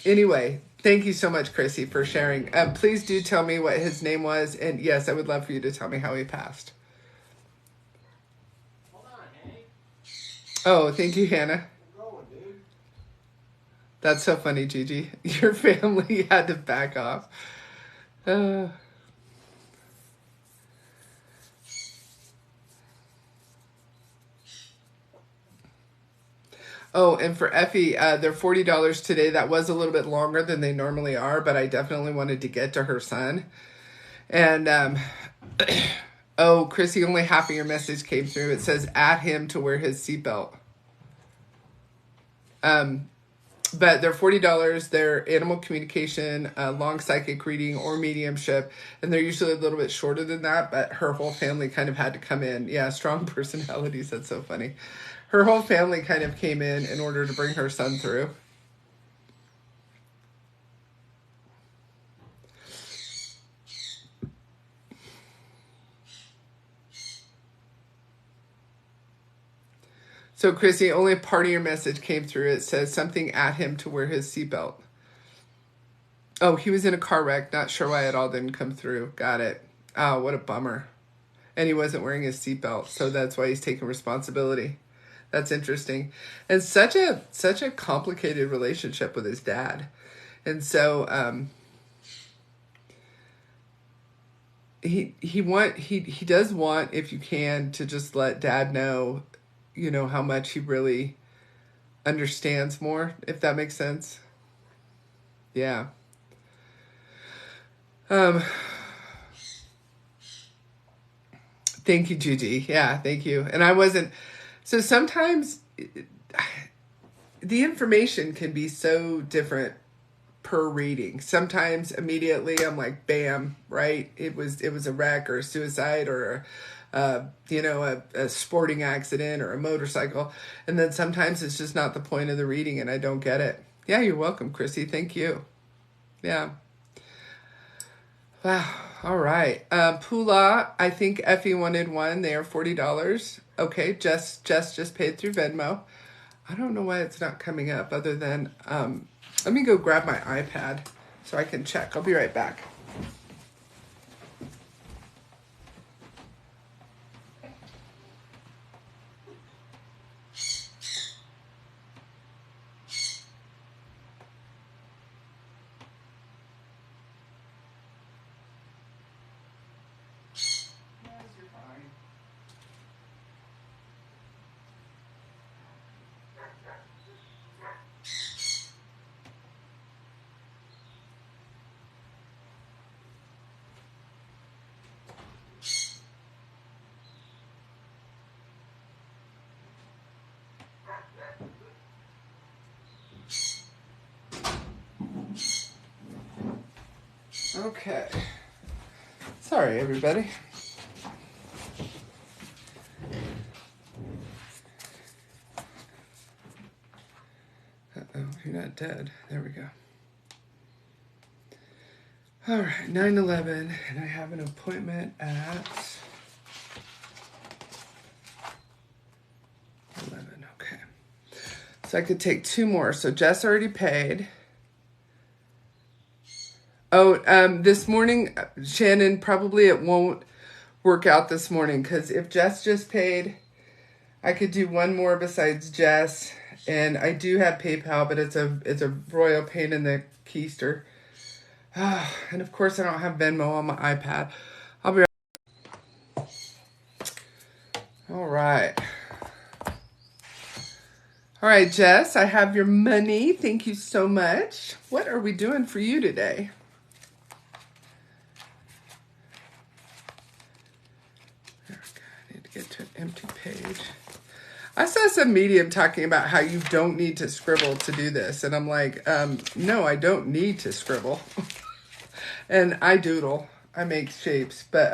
Anyway, thank you so much, Chrissy, for sharing. Please do tell me what his name was. And yes, I would love for you to tell me how he passed. Hold on, hey. Oh, thank you, Hannah. Going, dude. That's so funny, Gigi. Your family had to back off. Oh, and for Effie, they're $40 today. That was a little bit longer than they normally are, but I definitely wanted to get to her son. And, oh, Chrissy, only half of your message came through. It says, at him to wear his seatbelt. But they're $40. They're animal communication, long psychic reading, or mediumship. And they're usually a little bit shorter than that, but her whole family kind of had to come in. Yeah, strong personalities. That's so funny. Her whole family kind of came in order to bring her son through. So, Chrissy, only part of your message came through. It says something at him to wear his seatbelt. Oh, he was in a car wreck. Not sure why it all didn't come through. Got it. Oh, what a bummer. And he wasn't wearing his seatbelt, so that's why he's taking responsibility. That's interesting. And such a complicated relationship with his dad. And so he does want, if you can, to just let dad know, you know, how much he really understands more, if that makes sense. Yeah. Thank you, Gigi. Yeah, thank you. And I wasn't, so sometimes the information can be so different per reading. Sometimes immediately I'm like, bam, right? It was a wreck or a suicide or a sporting accident or a motorcycle. And then sometimes it's just not the point of the reading and I don't get it. Yeah, you're welcome, Chrissy. Thank you. Yeah. Wow. All right. Pula, I think Effie wanted one. They are $40. Okay. Jess just paid through Venmo. I don't know why it's not coming up other than, let me go grab my iPad so I can check. I'll be right back. Okay. Sorry, everybody. Uh-oh, you're not dead. There we go. All right, 9/11, and I have an appointment at 11. Okay. So I could take two more. So Jess already paid. Oh, this morning, Shannon, probably it won't work out this morning because if Jess just paid, I could do one more besides Jess, and I do have PayPal, but it's a royal pain in the keister. And of course, I don't have Venmo on my iPad. I'll be right. All right. All right, Jess, I have your money. Thank you so much. What are we doing for you today? Get to an empty page. I saw some medium talking about how you don't need to scribble to do this. And I'm like, no, I don't need to scribble. And I doodle. I make shapes. But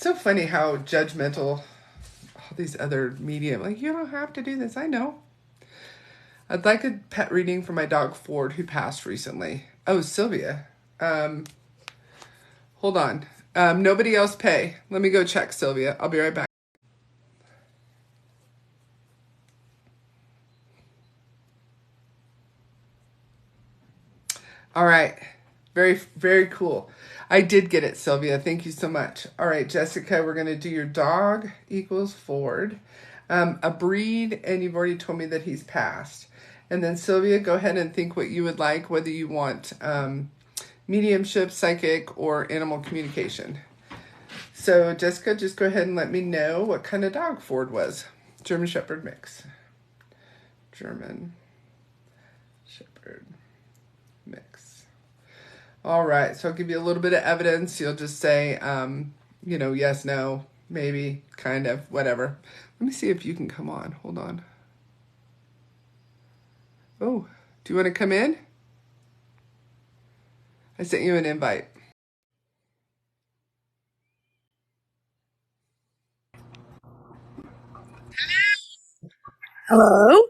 so funny how judgmental all these other media, like, you don't have to do this. I know. I'd like a pet reading for my dog Ford, who passed recently. Oh, Sylvia. Um, Hold on. Nobody else pay. Let me go check, Sylvia. I'll be right back. All right. Very, very cool. I did get it, Sylvia. Thank you so much. All right, Jessica, we're going to do your dog equals Ford. A breed, and you've already told me that he's passed. And then, Sylvia, go ahead and think what you would like, whether you want mediumship, psychic, or animal communication. So, Jessica, just go ahead and let me know what kind of dog Ford was. German Shepherd mix. German Shepherd mix. All right, so I'll give you a little bit of evidence. You'll just say, yes, no, maybe, kind of, whatever. Let me see if you can come on. Hold on. Oh, do you want to come in? I sent you an invite. Hello?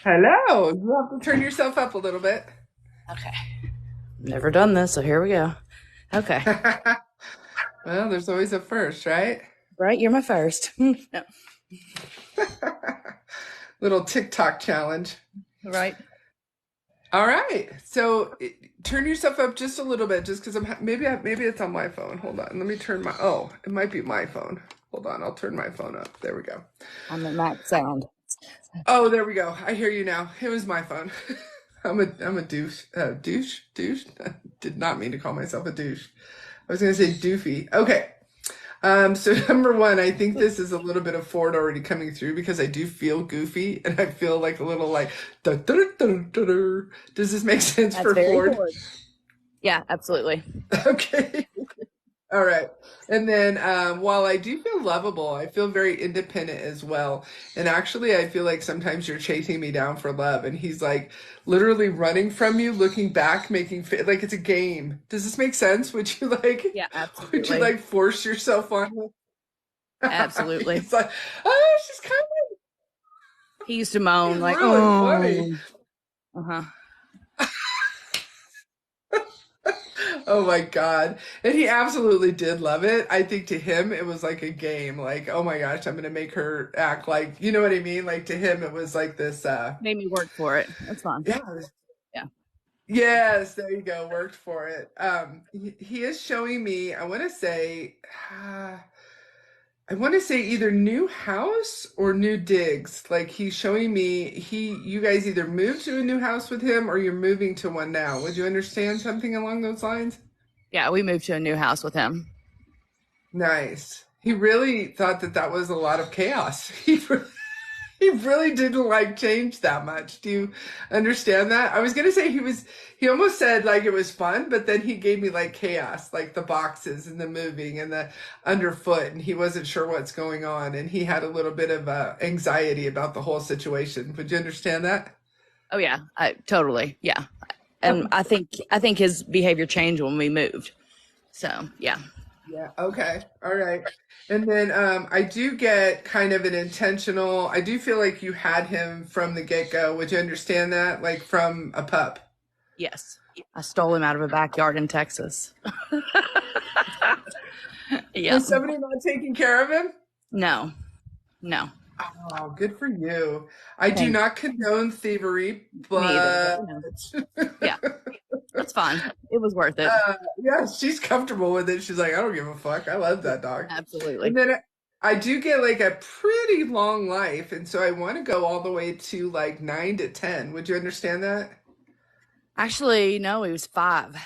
Hello. You have to turn yourself up a little bit. Okay. Never done this, so here we go. Okay. Well, there's always a first, right? Right, you're my first. No. Little TikTok challenge. Right. All right. So turn yourself up just a little bit, just because maybe it's on my phone. Hold on. Let me turn my. Oh, it might be my phone. Hold on. I'll turn my phone up. There we go. On the max sound. Oh, there we go. I hear you now. It was my phone. I'm a douche. Douche. Did not mean to call myself a douche. I was gonna say doofy. Okay. So number one, I think this is a little bit of Ford already coming through because I do feel goofy and I feel like a little like da, da, da, da, da, da. Does this make sense That's for very Ford? Ford. Yeah, absolutely. Okay. All right. And then while I do feel lovable, I feel very independent as well. And actually, I feel like sometimes you're chasing me down for love. And he's like literally running from you, looking back, like it's a game. Does this make sense? Yeah, Would you absolutely. like force yourself on me? Absolutely. He's like, oh, she's coming. He used to moan He's like, really funny. oh. Uh-huh. Oh my God. And he absolutely did love it. I think to him, it was like a game. Like, oh my gosh, I'm going to make her act like, you know what I mean? Like to him, it was like this, Made me work for it. That's fun. yeah. Yeah. Yes, there you go. Worked for it. He is showing me, I want to say either new house or new digs. Like he's showing me, you guys either moved to a new house with him or you're moving to one now. Would you understand something along those lines? Yeah, we moved to a new house with him. Nice. He really thought that that was a lot of chaos. He really didn't like change that much. Do you understand that? I was gonna say he almost said like it was fun, but then he gave me like chaos, like the boxes and the moving and the underfoot, and he wasn't sure what's going on, and he had a little bit of anxiety about the whole situation. Would you understand that? Oh yeah, I totally. Yeah. And I think his behavior changed when we moved. So yeah. Yeah, okay. All right. And then I do get kind of an intentional, I do feel like you had him from the get-go. Would you understand that? Like from a pup. Yes. I stole him out of a backyard in Texas. Yeah. Was somebody not taking care of him? No. No. Oh, good for you. I do Thank not condone thievery, me either, but but yeah, that's fine. It was worth it. yeah, she's comfortable with it. She's like, I don't give a fuck. I love that dog. And Absolutely. then I do get like a pretty long life, and so I want to go all the way to like 9 to 10. Would you understand that? Actually, no, he was 5. It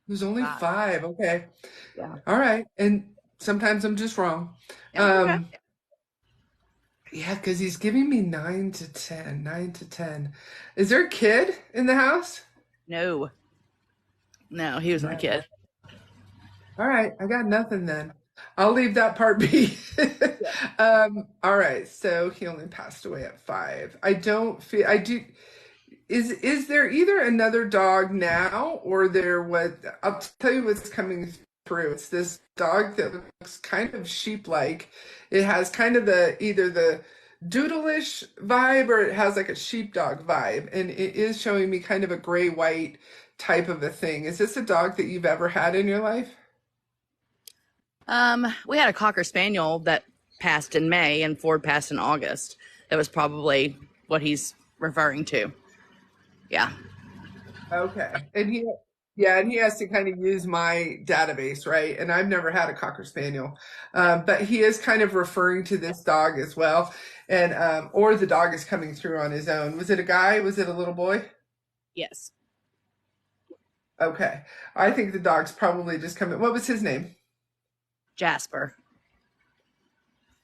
was only 5. 5. Okay. Yeah. All right. And sometimes I'm just wrong. Yeah. Okay. Um, yeah, because he's giving me 9 to 10. 9 to 10. Is there a kid in the house? No. No, he was my No. kid. All right, I got nothing then. I'll leave that part be. Yeah. All right, so he only passed away at 5. I don't feel I do. Is there either another dog now or there what? I'll tell you what's coming Peru. It's this dog that looks kind of sheep-like. It has kind of the either the doodleish vibe or it has like a sheepdog vibe, and it is showing me kind of a gray-white type of a thing. Is this a dog that you've ever had in your life? We had a Cocker Spaniel that passed in May and Ford passed in August. That was probably what he's referring to. Yeah. Okay. Yeah, and he has to kind of use my database, right? And I've never had a Cocker Spaniel. But he is kind of referring to this dog as well. And, or the dog is coming through on his own. Was it a guy? Was it a little boy? Yes. Okay. I think the dog's probably just coming. What was his name? Jasper.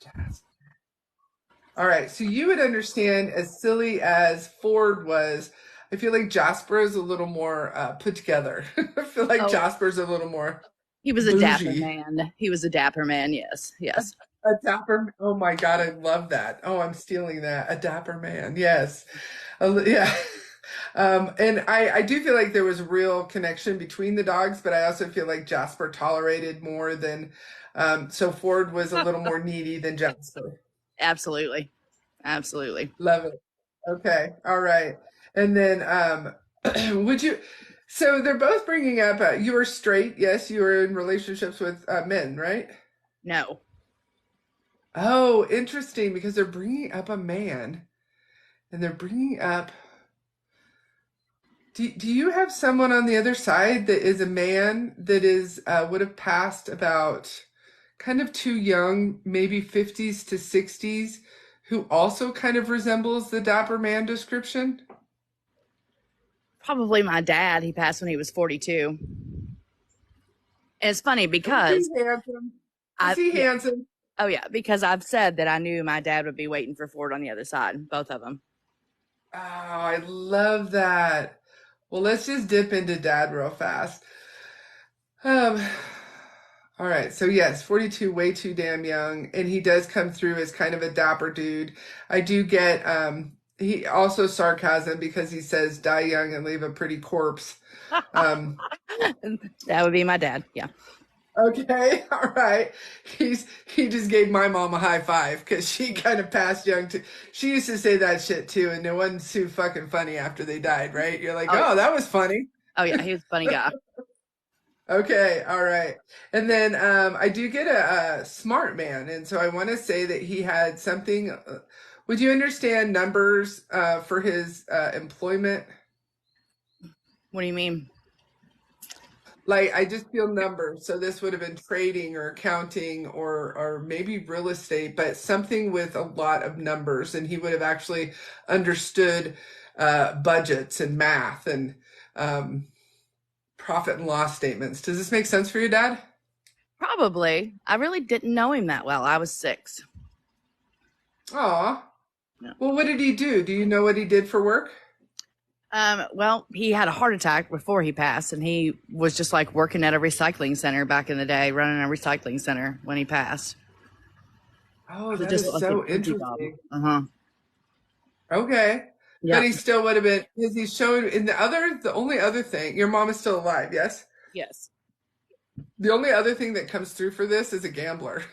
Jasper. All right. So you would understand, as silly as Ford was, I feel like Jasper is a little more put together. I feel like Oh, Jasper's a little more he was a dapper bougie. man. He was a dapper man. Yes. Yes. A dapper. Oh my God, I love that. Oh, I'm stealing that. A dapper man. Yes. Yeah. And I do feel like there was a real connection between the dogs, but I also feel like Jasper tolerated more than, so Ford was a little more needy than Jasper. Absolutely. Absolutely. Love it. Okay. All right. And then, would you, so they're both bringing up, you were straight. Yes, you were in relationships with men, right? No. Oh, interesting, because they're bringing up a man and they're bringing up, do you have someone on the other side that is a man that is, would have passed about kind of too young, maybe 50s to 60s, who also kind of resembles the dapper man description? Probably my dad. He passed when he was 42. And it's funny Was he because handsome? Was I, he yeah. handsome? Oh, yeah. Because I've said that I knew my dad would be waiting for Ford on the other side, both of them. Oh, I love that. Well, let's just dip into dad real fast. Um, all right. So yes, 42, way too damn young, and he does come through as kind of a dapper dude. I do get he also sarcasm because he says die young and leave a pretty corpse. Um, That would be my dad. Yeah. okay, all right. He just gave my mom a high five because she kind of passed young too. She used to say that shit too, and it wasn't too fucking funny after they died, right? You're like, Oh, oh, that was funny. oh yeah. He was a funny guy. Okay, all right. And then I do get a smart man, and so I want to say that he had something. Would you understand numbers for his employment? What do you mean? Like I just feel numbers. So this would have been trading or accounting or maybe real estate, but something with a lot of numbers, and he would have actually understood budgets and math and um, profit and loss statements. Does this make sense for you, Dad? Probably. I really didn't know him that well. I was 6. Aw. Yeah. Well, what did he do? Do you know what he did for work? Well, he had a heart attack before he passed, and he was just like working at a recycling center back in the day, running a recycling center when he passed. Oh, It that just is looked like a so cookie job. interesting. Uh-huh. Okay. But Yep. he still would have been, because he's showing in the only other thing, your mom is still alive, yes? Yes. The only other thing that comes through for this is a gambler.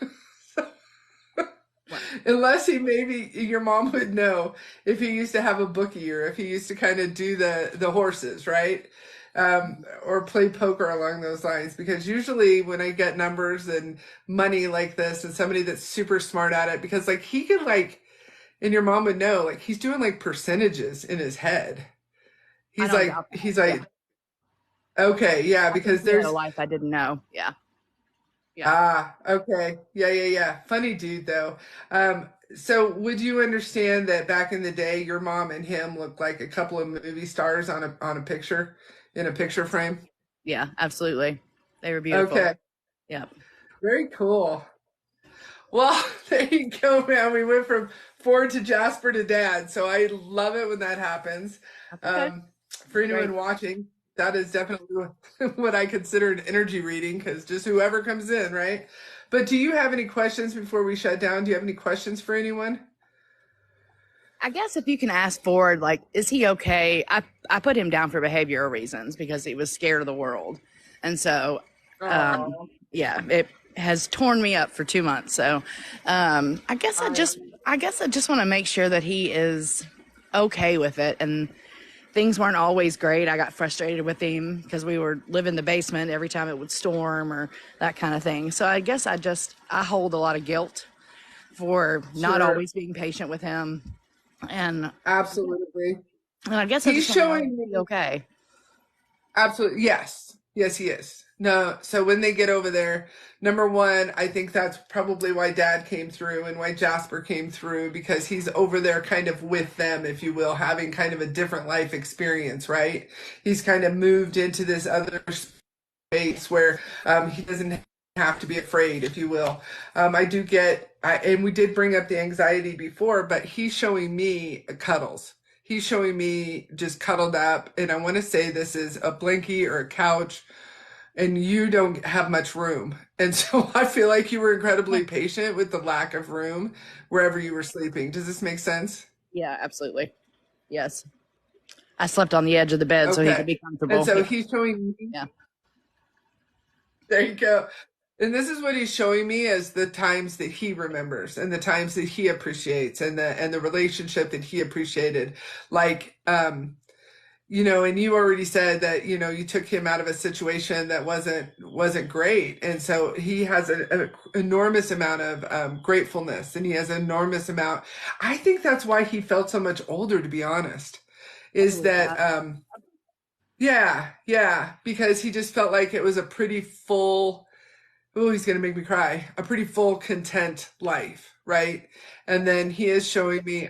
What? Unless he maybe your mom would know if he used to have a bookie or if he used to kind of do the horses, right? Or play poker along those lines. Because usually when I get numbers and money like this and somebody that's super smart at it, because like he could like, and your mom would know, like he's doing like percentages in his head. I He's don't like, doubt that. he's Yeah. like, okay, yeah, I think because he had a there's life I didn't know. Yeah. Yeah. ah, okay. Yeah, yeah, yeah. Funny dude though. So would you understand that back in the day your mom and him looked like a couple of movie stars on a picture in a picture frame? Yeah. Absolutely. They were beautiful. Okay. Yeah. Very cool. Well, there you go, man. We went from Ford to Jasper to Dad. So I love it when that happens. That's okay. For Great. anyone watching, that is definitely what I consider an energy reading because just whoever comes in, right? But do you have any questions before we shut down? Do you have any questions for anyone? I guess if you can ask Ford, like, is he okay? I put him down for behavioral reasons because he was scared of the world. And so, um, Oh, yeah, it has torn me up for 2 months. So, I guess I just want to make sure that he is okay with it. And things weren't always great. I got frustrated with him because we would live in the basement every time it would storm or that kind of thing. So I guess I hold a lot of guilt for not Sure, always being patient with him. And, absolutely. and I guess I He's just want to know showing he'll be me. okay. Absolutely. Yes. Yes, he is. No, so when they get over there, number one, I think that's probably why Dad came through and why Jasper came through, because he's over there kind of with them, if you will, having kind of a different life experience, right? He's kind of moved into this other space where he doesn't have to be afraid, if you will. And we did bring up the anxiety before, but he's showing me cuddles. He's showing me just cuddled up, and I want to say this is a blankie or a couch, and you don't have much room. And so I feel like you were incredibly patient with the lack of room wherever you were sleeping. Does this make sense? Yeah, absolutely. Yes. I slept on the edge of the bed so he Okay. could be And comfortable. so Yeah. he's showing me, Yeah. there you go. And this is what he's showing me as the times that he remembers and the times that he appreciates and the relationship that he appreciated. Like, and you already said that, you took him out of a situation that wasn't great. And so he has an enormous amount of gratefulness, and he has an enormous amount. I think that's why he felt so much older, to be honest, I is believe that, that. yeah, yeah, because he just felt like it was a pretty full, oh, he's going to make me cry, a pretty full, content life, right? And then he is showing me,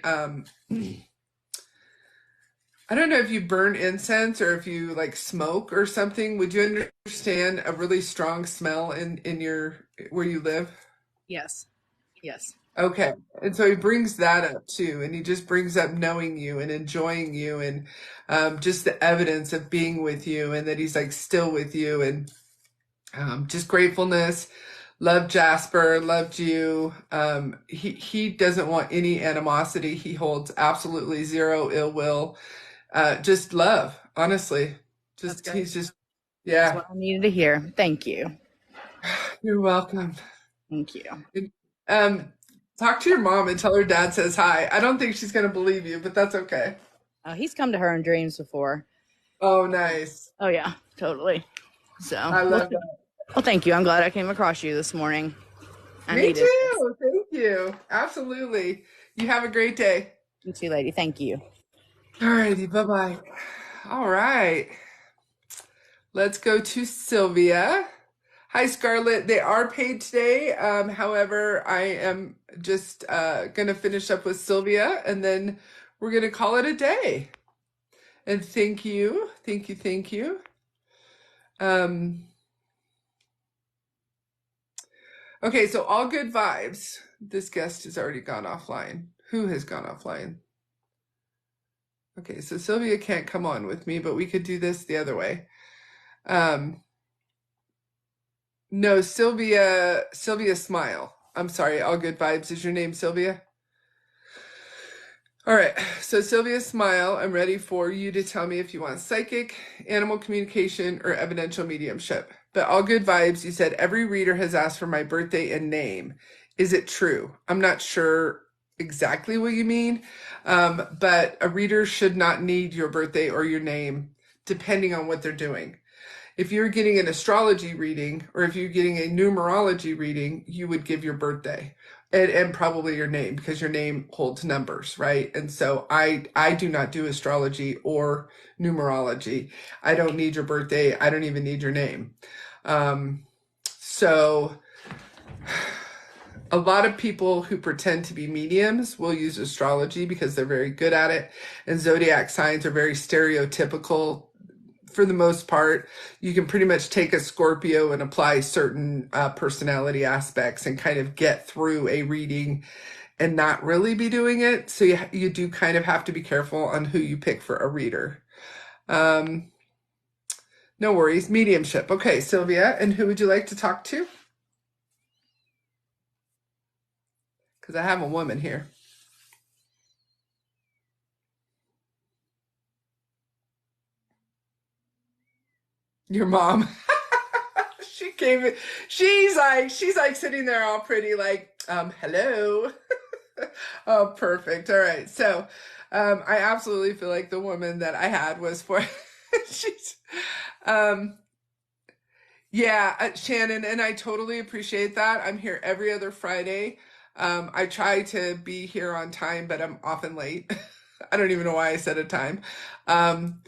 I don't know if you burn incense or if you like smoke or something. Would you understand a really strong smell in your where you live? Yes. Yes. Okay. And so he brings that up too, and he just brings up knowing you and enjoying you and just the evidence of being with you and that he's like still with you and just gratefulness. Loved Jasper, loved you. He doesn't want any animosity. He holds absolutely zero ill will, just love, honestly. That's Just great. he's just That's yeah. what I needed to hear. Thank you. You're welcome. Thank you. Um, talk to your mom and tell her dad says hi. I don't think she's gonna believe you, but that's okay. He's come to her in dreams before. Oh, nice. Oh yeah, totally. So, I love that. well, thank you. I'm glad I came across you this morning. I Me needed this. too. Thank you. Absolutely. You have a great day. You too, lady. Thank you. All righty. Bye bye. All right. Let's go to Sylvia. Hi, Scarlett. They are paid today. However, I am just going to finish up with Sylvia and then we're going to call it a day. And thank you. Thank you. Thank you. Okay, so all good vibes. This guest has already gone offline. Who has gone offline? Okay, so Sylvia can't come on with me, but we could do this the other way. Um, no, Sylvia Smile. I'm sorry, all good vibes. Is your name Sylvia? All right, so Sylvia Smile, I'm ready for you to tell me if you want psychic, animal communication, or evidential mediumship. But all good vibes, you said every reader has asked for my birthday and name. Is it true? I'm not sure exactly what you mean, but a reader should not need your birthday or your name depending on what they're doing. If you're getting an astrology reading or if you're getting a numerology reading, you would give your birthday and probably your name because your name holds numbers, right? And so I do not do astrology or numerology. I don't need your birthday. I don't even need your name. So a lot of people who pretend to be mediums will use astrology because they're very good at it, and zodiac signs are very stereotypical for the most part. You can pretty much take a Scorpio and apply certain personality aspects and kind of get through a reading and not really be doing it. So you do kind of have to be careful on who you pick for a reader. Um, no worries. Mediumship. Okay, Sylvia, and who would you like to talk to? Because I have a woman here. Your mom. She Came, she's like sitting there all pretty, like, hello. Oh, perfect. All right. So, I absolutely feel like the woman that I had was for, she's, um, yeah, Shannon, and I totally appreciate that. I'm here every other Friday. I try to be here on time, but I'm often late. I don't even know why I set a time. Um,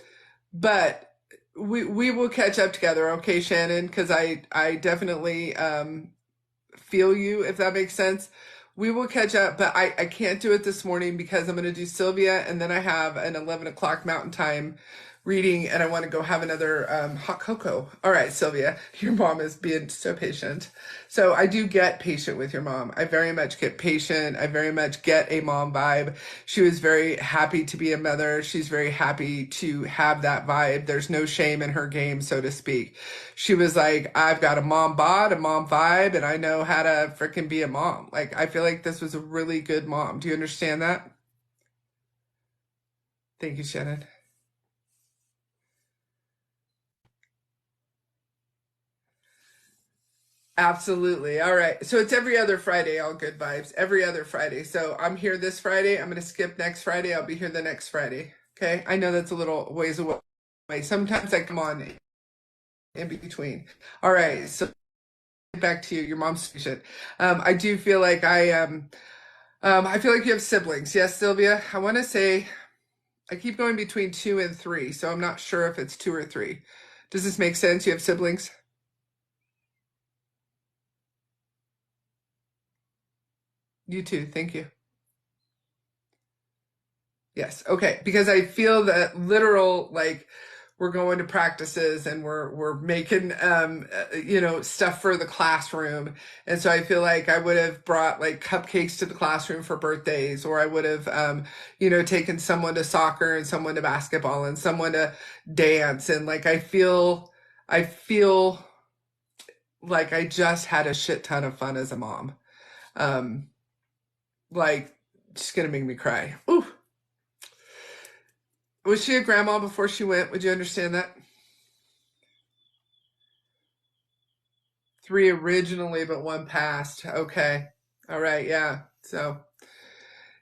but we will catch up together, okay, Shannon? Because I definitely feel you, if that makes sense. We will catch up, but I can't do it this morning because I'm going to do Sylvia, and then I have an 11 o'clock Mountain Time reading, and I want to go have another hot cocoa. All right, Sylvia, your mom is being so patient. So I do get patient with your mom. I very much get patient. I very much get a mom vibe. She was very happy to be a mother. She's very happy to have that vibe. There's no shame in her game, so to speak. She was like, I've got a mom bod, a mom vibe, and I know how to freaking be a mom. Like, I feel like this was a really good mom. Do you understand that? Thank you, Shannon. Absolutely. All right. So it's every other Friday, all good vibes. Every other Friday. So I'm here this Friday. I'm going to skip next Friday. I'll be here the next Friday. Okay. I know that's a little ways away. Sometimes I come on in between. All right. So back to you. Your mom's patient. I do feel like I feel like you have siblings. Yes, Sylvia. I want to say I keep going between two and three. So I'm not sure if it's two or three. Does this make sense? You have siblings? You too. Thank you. Yes. Okay. Because I feel that literal, like, we're going to practices and we're making stuff for the classroom. And so I feel like I would have brought like cupcakes to the classroom for birthdays, or I would have taken someone to soccer and someone to basketball and someone to dance. And like I feel like I just had a shit ton of fun as a mom. Um like, just gonna make me cry. Ooh. Was she a grandma before she went? Would you understand that? Three originally, but one passed. Okay. All right. Yeah. So,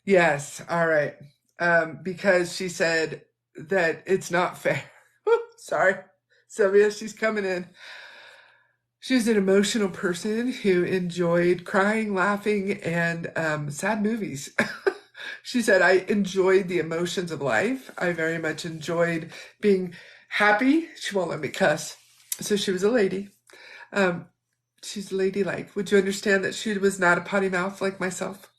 yes. All right. Because she said that it's not fair. Sorry. Sylvia, she's coming in. She's an emotional person who enjoyed crying, laughing, and sad movies. She said, I enjoyed the emotions of life. I very much enjoyed being happy. She won't let me cuss. So she was a lady. Um, she's ladylike. Would you understand that she was not a potty mouth like myself?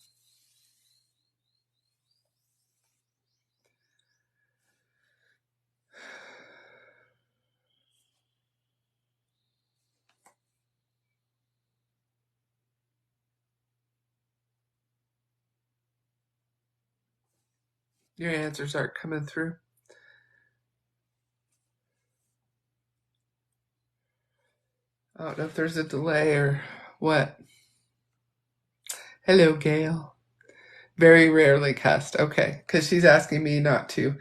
Your answers aren't coming through. I don't know if there's a delay or what. Hello, Gail. Very rarely cussed. Okay, because she's asking me not to.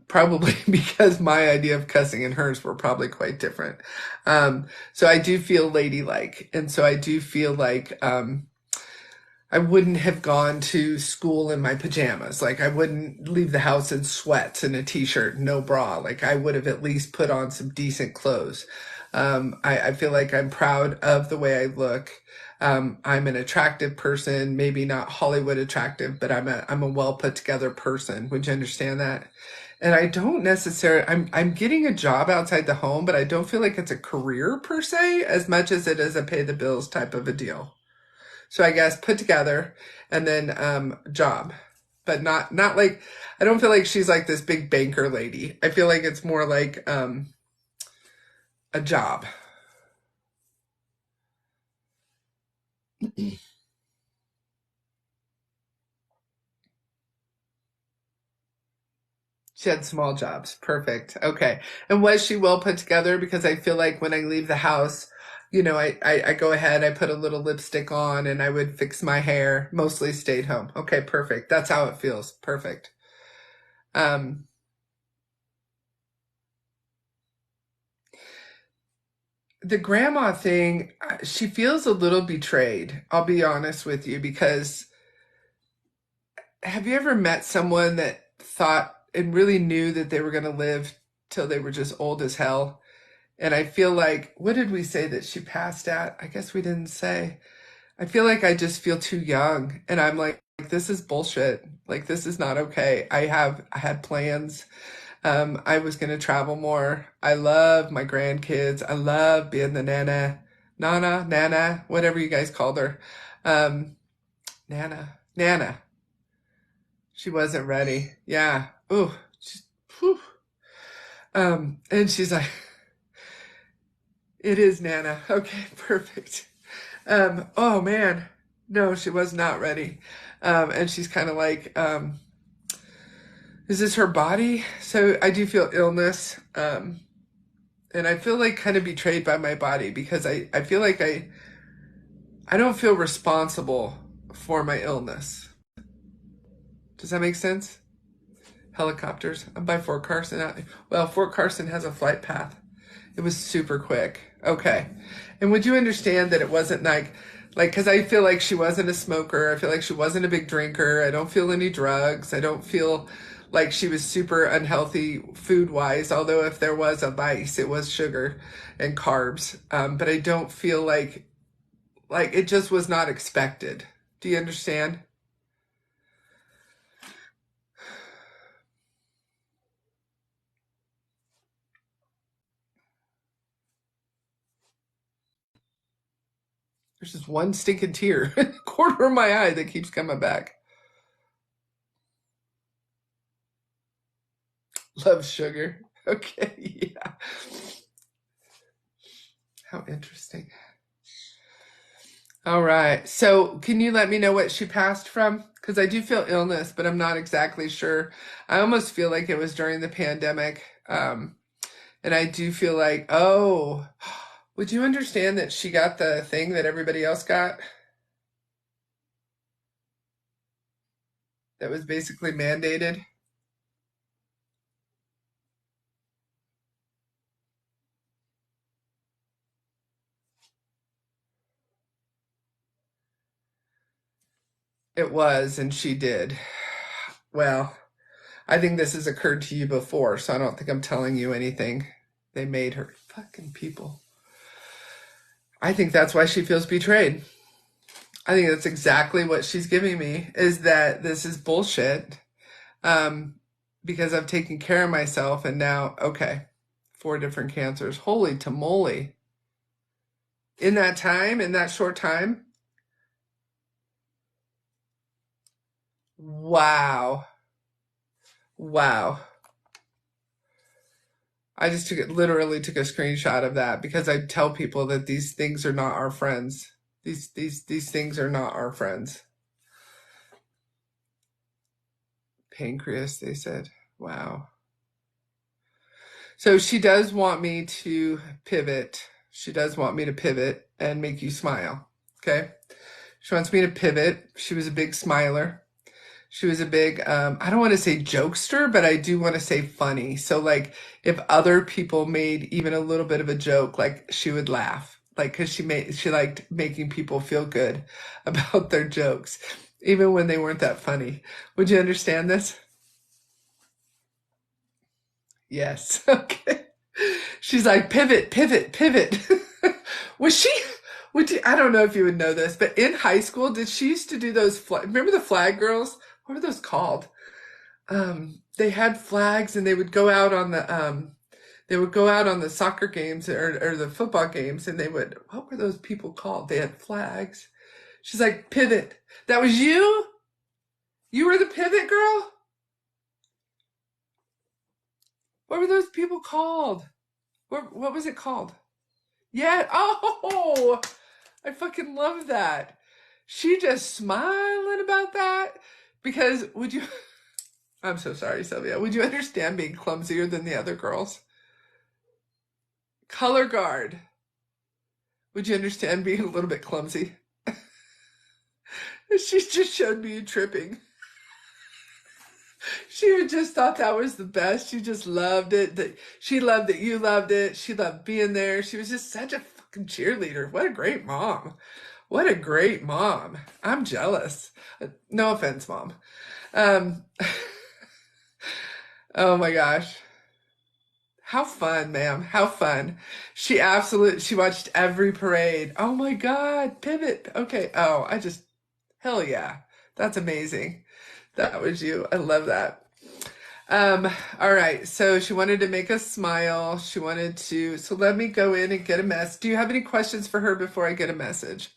Probably because my idea of cussing and hers were probably quite different. So I do feel ladylike, and so I do feel like I wouldn't have gone to school in my pajamas. Like, I wouldn't leave the house in sweats and a t-shirt, no bra. Like, I would have at least put on some decent clothes. I feel like I'm proud of the way I look. I'm an attractive person, maybe not Hollywood attractive, but I'm a well put together person. Would you understand that? And I don't necessarily, I'm getting a job outside the home, but I don't feel like it's a career per se, as much as it is a pay the bills type of a deal. So I guess put together, and then job, but not like, I don't feel like she's like this big banker lady. I feel like it's more like a job. She had small jobs. Perfect. Okay. And was she well put together? Because I feel like when I leave the house, I go ahead, I put a little lipstick on, and I would fix my hair, mostly stayed home. Okay, perfect. That's how it feels. Perfect. Um, the grandma thing, she feels a little betrayed. I'll be honest with you, because have you ever met someone that thought and really knew that they were going to live till they were just old as hell? And I feel like, what did we say that she passed at? I guess we didn't say. I feel like I just feel too young. And I'm like, this is bullshit. Like, this is not okay. I had plans. I was going to travel more. I love my grandkids. I love being the Nana, whatever you guys called her. Um, Nana. She wasn't ready. Yeah. Ooh. Whew. And she's like, it is Nana. Okay, perfect. Oh man. No, she was not ready. And she's kind of like, is this her body? So I do feel illness. And I feel like kind of betrayed by my body, because I feel like I don't feel responsible for my illness. Does that make sense? Helicopters. I'm by Fort Carson. Well, Fort Carson has a flight path. It was super quick. Okay. And would you understand that it wasn't like, because I feel like she wasn't a smoker. I feel like she wasn't a big drinker. I don't feel any drugs. I don't feel like she was super unhealthy food wise. Although if there was a vice, it was sugar and carbs. But I don't feel like it just was not expected. Do you understand? There's just one stinking tear, corner of my eye that keeps coming back. Love sugar. Okay, yeah. How interesting. All right. So, can you let me know what she passed from? Because I do feel illness, but I'm not exactly sure. I almost feel like it was during the pandemic. And I do feel like, oh, would you understand that she got the thing that everybody else got? That was basically mandated? It was, and she did. Well, I think this has occurred to you before, so I don't think I'm telling you anything. They made her fucking people. I think that's why she feels betrayed. I think that's exactly what she's giving me, is that this is bullshit. Um, because I've taken care of myself, and now, okay, 4 different cancers. Holy tamale. In that time, in that short time? Wow. Wow. I just literally took a screenshot of that, because I tell people that these things are not our friends. These things are not our friends. Pancreas, they said. Wow. So she does want me to pivot. She does want me to pivot and make you smile. Okay. She wants me to pivot. She was a big smiler. She was a big, I don't want to say jokester, but I do want to say funny. So, like, if other people made even a little bit of a joke, like, she would laugh. Like, because she liked making people feel good about their jokes, even when they weren't that funny. Would you understand this? Yes. Okay. She's like, pivot, pivot, pivot. Was she, would you, I don't know if you would know this, but in high school, did she used to do those, remember the flag girls? What were those called? They had flags, and they would go out on the soccer games, or the football games, and what were those people called? They had flags. She's like, pivot. That was you? You were the pivot girl? What were those people called? What was it called? Yeah. Oh, I fucking love that. She just smiling about that, because would you? I'm so sorry, Sylvia. Would you understand being clumsier than the other girls? Color guard. Would you understand being a little bit clumsy? She just showed me you tripping. She just thought that was the best. She just loved it. That she loved that you loved it. She loved being there. She was just such a cheerleader. What a great mom. What a great mom. I'm jealous. No offense, mom. Um, oh my gosh. How fun, ma'am. How fun. She watched every parade. Oh my God. Pivot. Okay. Oh, hell yeah. That's amazing. That was you. I love that. All right. So she wanted to make us smile. So let me go in and get a mess. Do you have any questions for her before I get a message?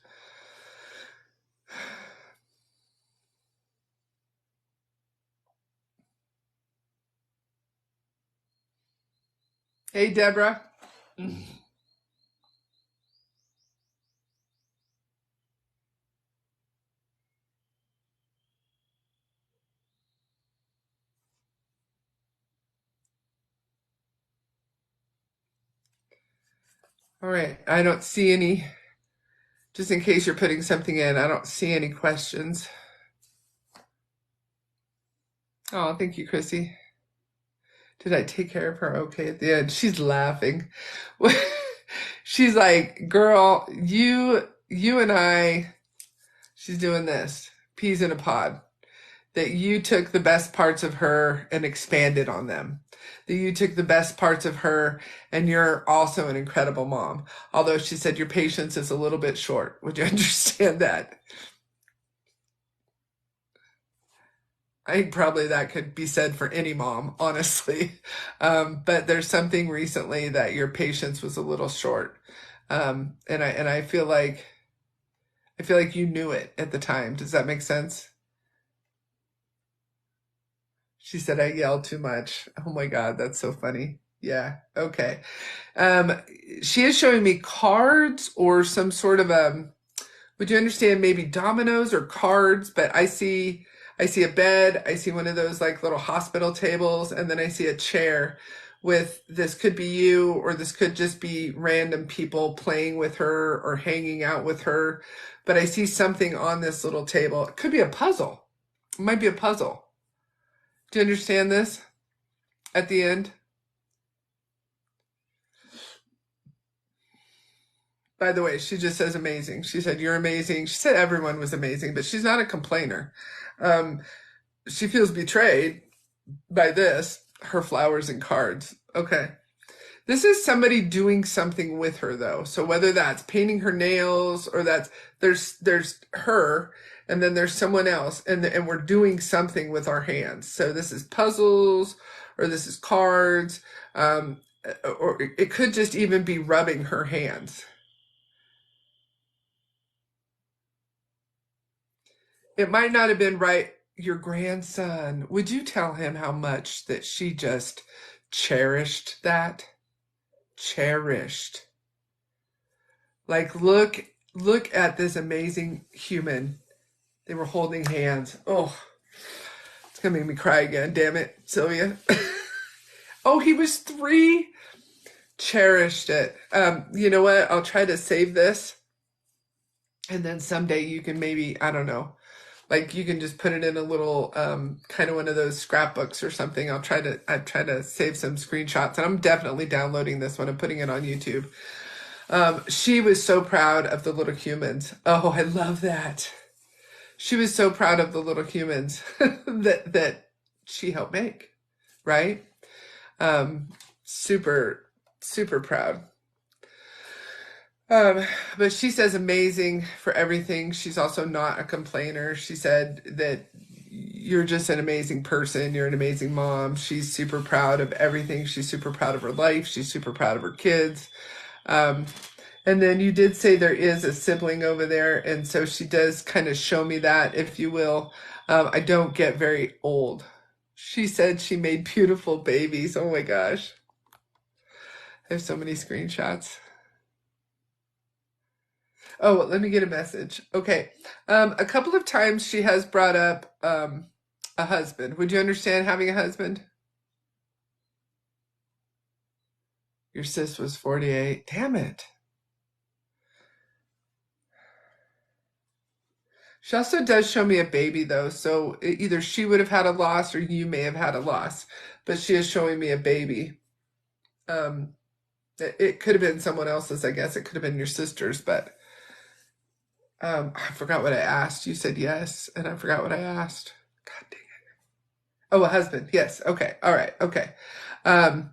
Hey, Deborah. All right. I don't see any, just in case you're putting something in, I don't see any questions. Oh, thank you, Chrissy. Did I take care of her okay at the end? She's laughing. She's like, girl, you and I, she's doing this, peas in a pod, that you took the best parts of her and expanded on them. That you took the best parts of her and you're also an incredible mom. Although she said your patience is a little bit short. Would you understand that? I think probably that could be said for any mom, honestly. But there's something recently that your patience was a little short. And I feel like you knew it at the time. Does that make sense? She said I yelled too much. Oh my God, that's so funny. Yeah, okay. Um, she is showing me cards or some sort of would you understand maybe dominoes or cards, but I see a bed, I see one of those like little hospital tables, and then I see a chair with this could be you or this could just be random people playing with her or hanging out with her. But I see something on this little table. It could be a puzzle. It might be a puzzle. Do you understand this at the end? By the way, she just says amazing. She said, you're amazing. She said everyone was amazing, but she's not a complainer. Um, she feels betrayed by this, her flowers and cards. Okay. This is somebody doing something with her though. So whether that's painting her nails or there's her and then there's someone else and we're doing something with our hands. So this is puzzles or this is cards. Or it could just even be rubbing her hands. It might not have been right. Your grandson, would you tell him how much that she just cherished that? Cherished. Like look at this amazing human. They were holding hands. Oh, it's gonna make me cry again. Damn it, Sylvia. Oh, he was 3. Cherished it. You know what? I'll try to save this, and then someday you can maybe, I don't know, like you can just put it in a little kind of one of those scrapbooks or something. I try to save some screenshots, and I'm definitely downloading this one and putting it on YouTube. She was so proud of the little humans. Oh, I love that. She was so proud of the little humans that she helped make, right? Um, super, super proud. Um, but she says amazing for everything. She's also not a complainer. She said that you're just an amazing person. You're an amazing mom. She's super proud of everything. She's super proud of her life. She's super proud of her kids. Um, and then you did say there is a sibling over there. And so she does kind of show me that, if you will. I don't get very old. She said she made beautiful babies. Oh my gosh. I have so many screenshots. Oh, let me get a message. Okay. A couple of times she has brought up a husband. Would you understand having a husband? Your sis was 48. Damn it. She also does show me a baby though, so either she would have had a loss or you may have had a loss, but she is showing me a baby. Um, It could have been someone else's, I guess. It could have been your sister's, but I forgot what I asked. You said yes, and I forgot what I asked. God dang it. Oh, a husband. Yes. Okay. All right. Okay. Um,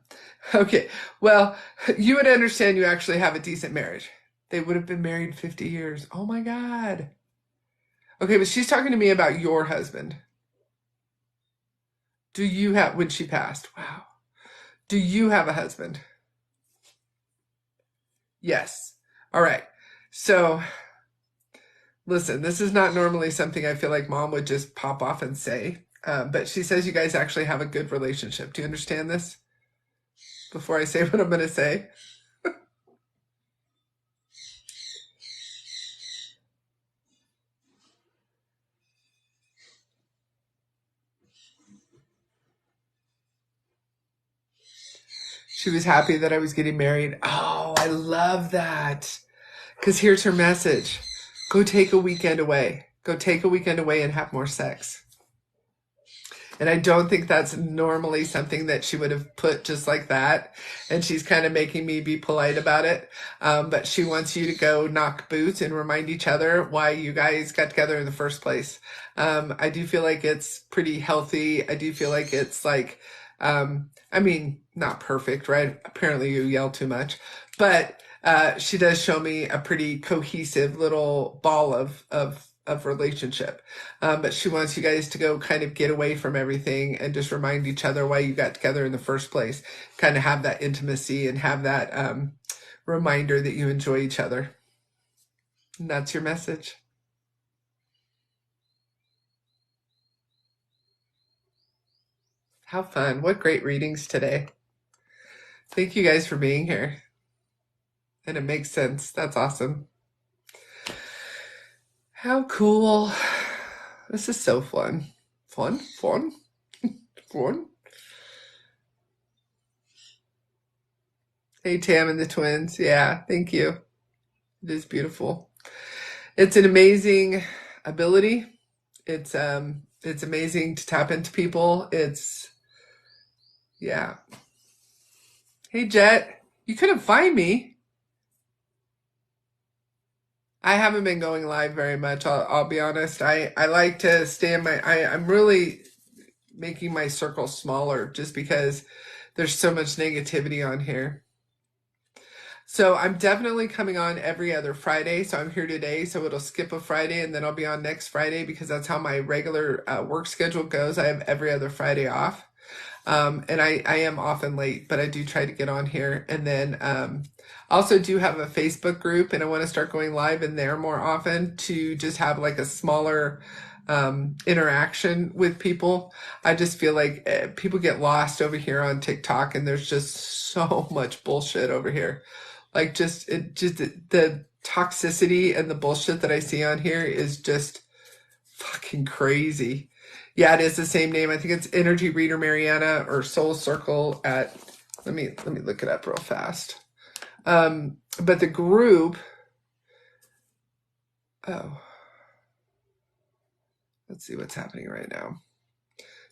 okay. Well, you would understand you actually have a decent marriage. They would have been married 50 years. Oh my God. Okay, but she's talking to me about your husband. Do you have, when she passed? Wow. Do you have a husband? Yes. All right. So, listen, this is not normally something I feel like mom would just pop off and say, but she says you guys actually have a good relationship. Do you understand this before I say what I'm going to say? She was happy that I was getting married. Oh, I love that. Because here's her message: go take a weekend away. Go take a weekend away and have more sex. And I don't think that's normally something that she would have put just like that. And she's kind of making me be polite about it. But she wants you to go knock boots and remind each other why you guys got together in the first place. I do feel like it's pretty healthy. I do feel like it's like, I mean, not perfect, right? Apparently you yell too much, but she does show me a pretty cohesive little ball of relationship. But she wants you guys to go kind of get away from everything and just remind each other why you got together in the first place. Kind of have that intimacy and have that reminder that you enjoy each other. And that's your message. How fun. What great readings today. Thank you guys for being here. And it makes sense. That's awesome. How cool. This is so fun. Fun? Fun? Fun? Hey, Tam and the twins. Yeah, thank you. It is beautiful. It's an amazing ability. It's amazing to tap into people. It's yeah. Hey Jet, you couldn't find me. I haven't been going live very much. I'll be honest. I like to stay in my. I'm really making my circle smaller just because there's so much negativity on here. So I'm definitely coming on every other Friday. So I'm here today. So it'll skip a Friday and then I'll be on next Friday because that's how my regular work schedule goes. I have every other Friday off. And I am often late, but I do try to get on here. And then also do have a Facebook group and I want to start going live in there more often to just have like a smaller interaction with people. I just feel like people get lost over here on TikTok and there's just so much bullshit over here. Like just the toxicity and the bullshit that I see on here is just fucking crazy. Yeah, it is the same name. I think it's Energy Reader Mariana or Soul Circle at let me look it up real fast. But the group oh let's see what's happening right now.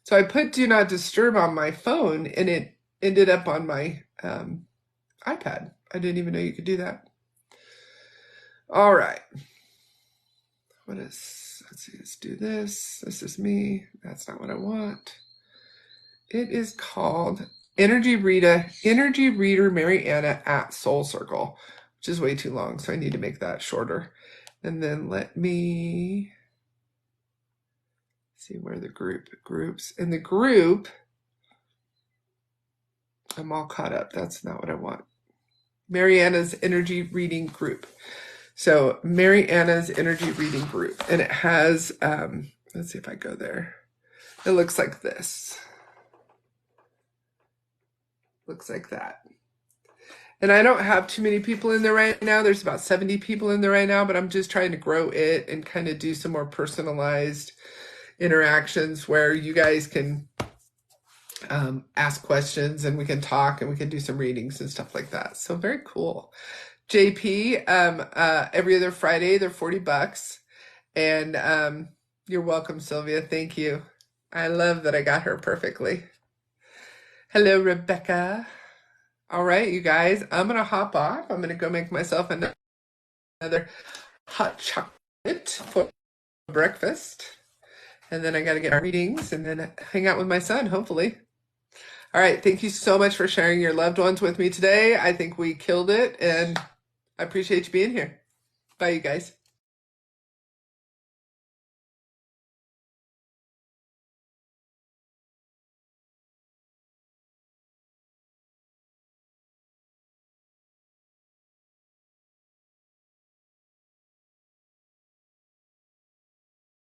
So I put do not disturb on my phone and it ended up on my iPad. I didn't even know you could do that. All right. What is, let's see, let's do this. This is me. That's not what I want. It is called Energy Reader Mariana at Soul Circle, which is way too long. So I need to make that shorter. And then let me see where the groups. In the group, I'm all caught up. That's not what I want. Mariana's Energy Reading Group. So Mariana's Energy Reading Group. And it has, let's see if I go there. It looks like this. Looks like that. And I don't have too many people in there right now. There's about 70 people in there right now, but I'm just trying to grow it and kind of do some more personalized interactions where you guys can ask questions and we can talk and we can do some readings and stuff like that. So very cool. JP, every other Friday, they're $40. And you're welcome, Sylvia. Thank you. I love that I got her perfectly. Hello, Rebecca. All right, you guys, I'm gonna hop off. I'm gonna go make myself another hot chocolate for breakfast. And then I gotta get our readings and then hang out with my son, hopefully. All right, thank you so much for sharing your loved ones with me today. I think we killed it, and I appreciate you being here. Bye, you guys.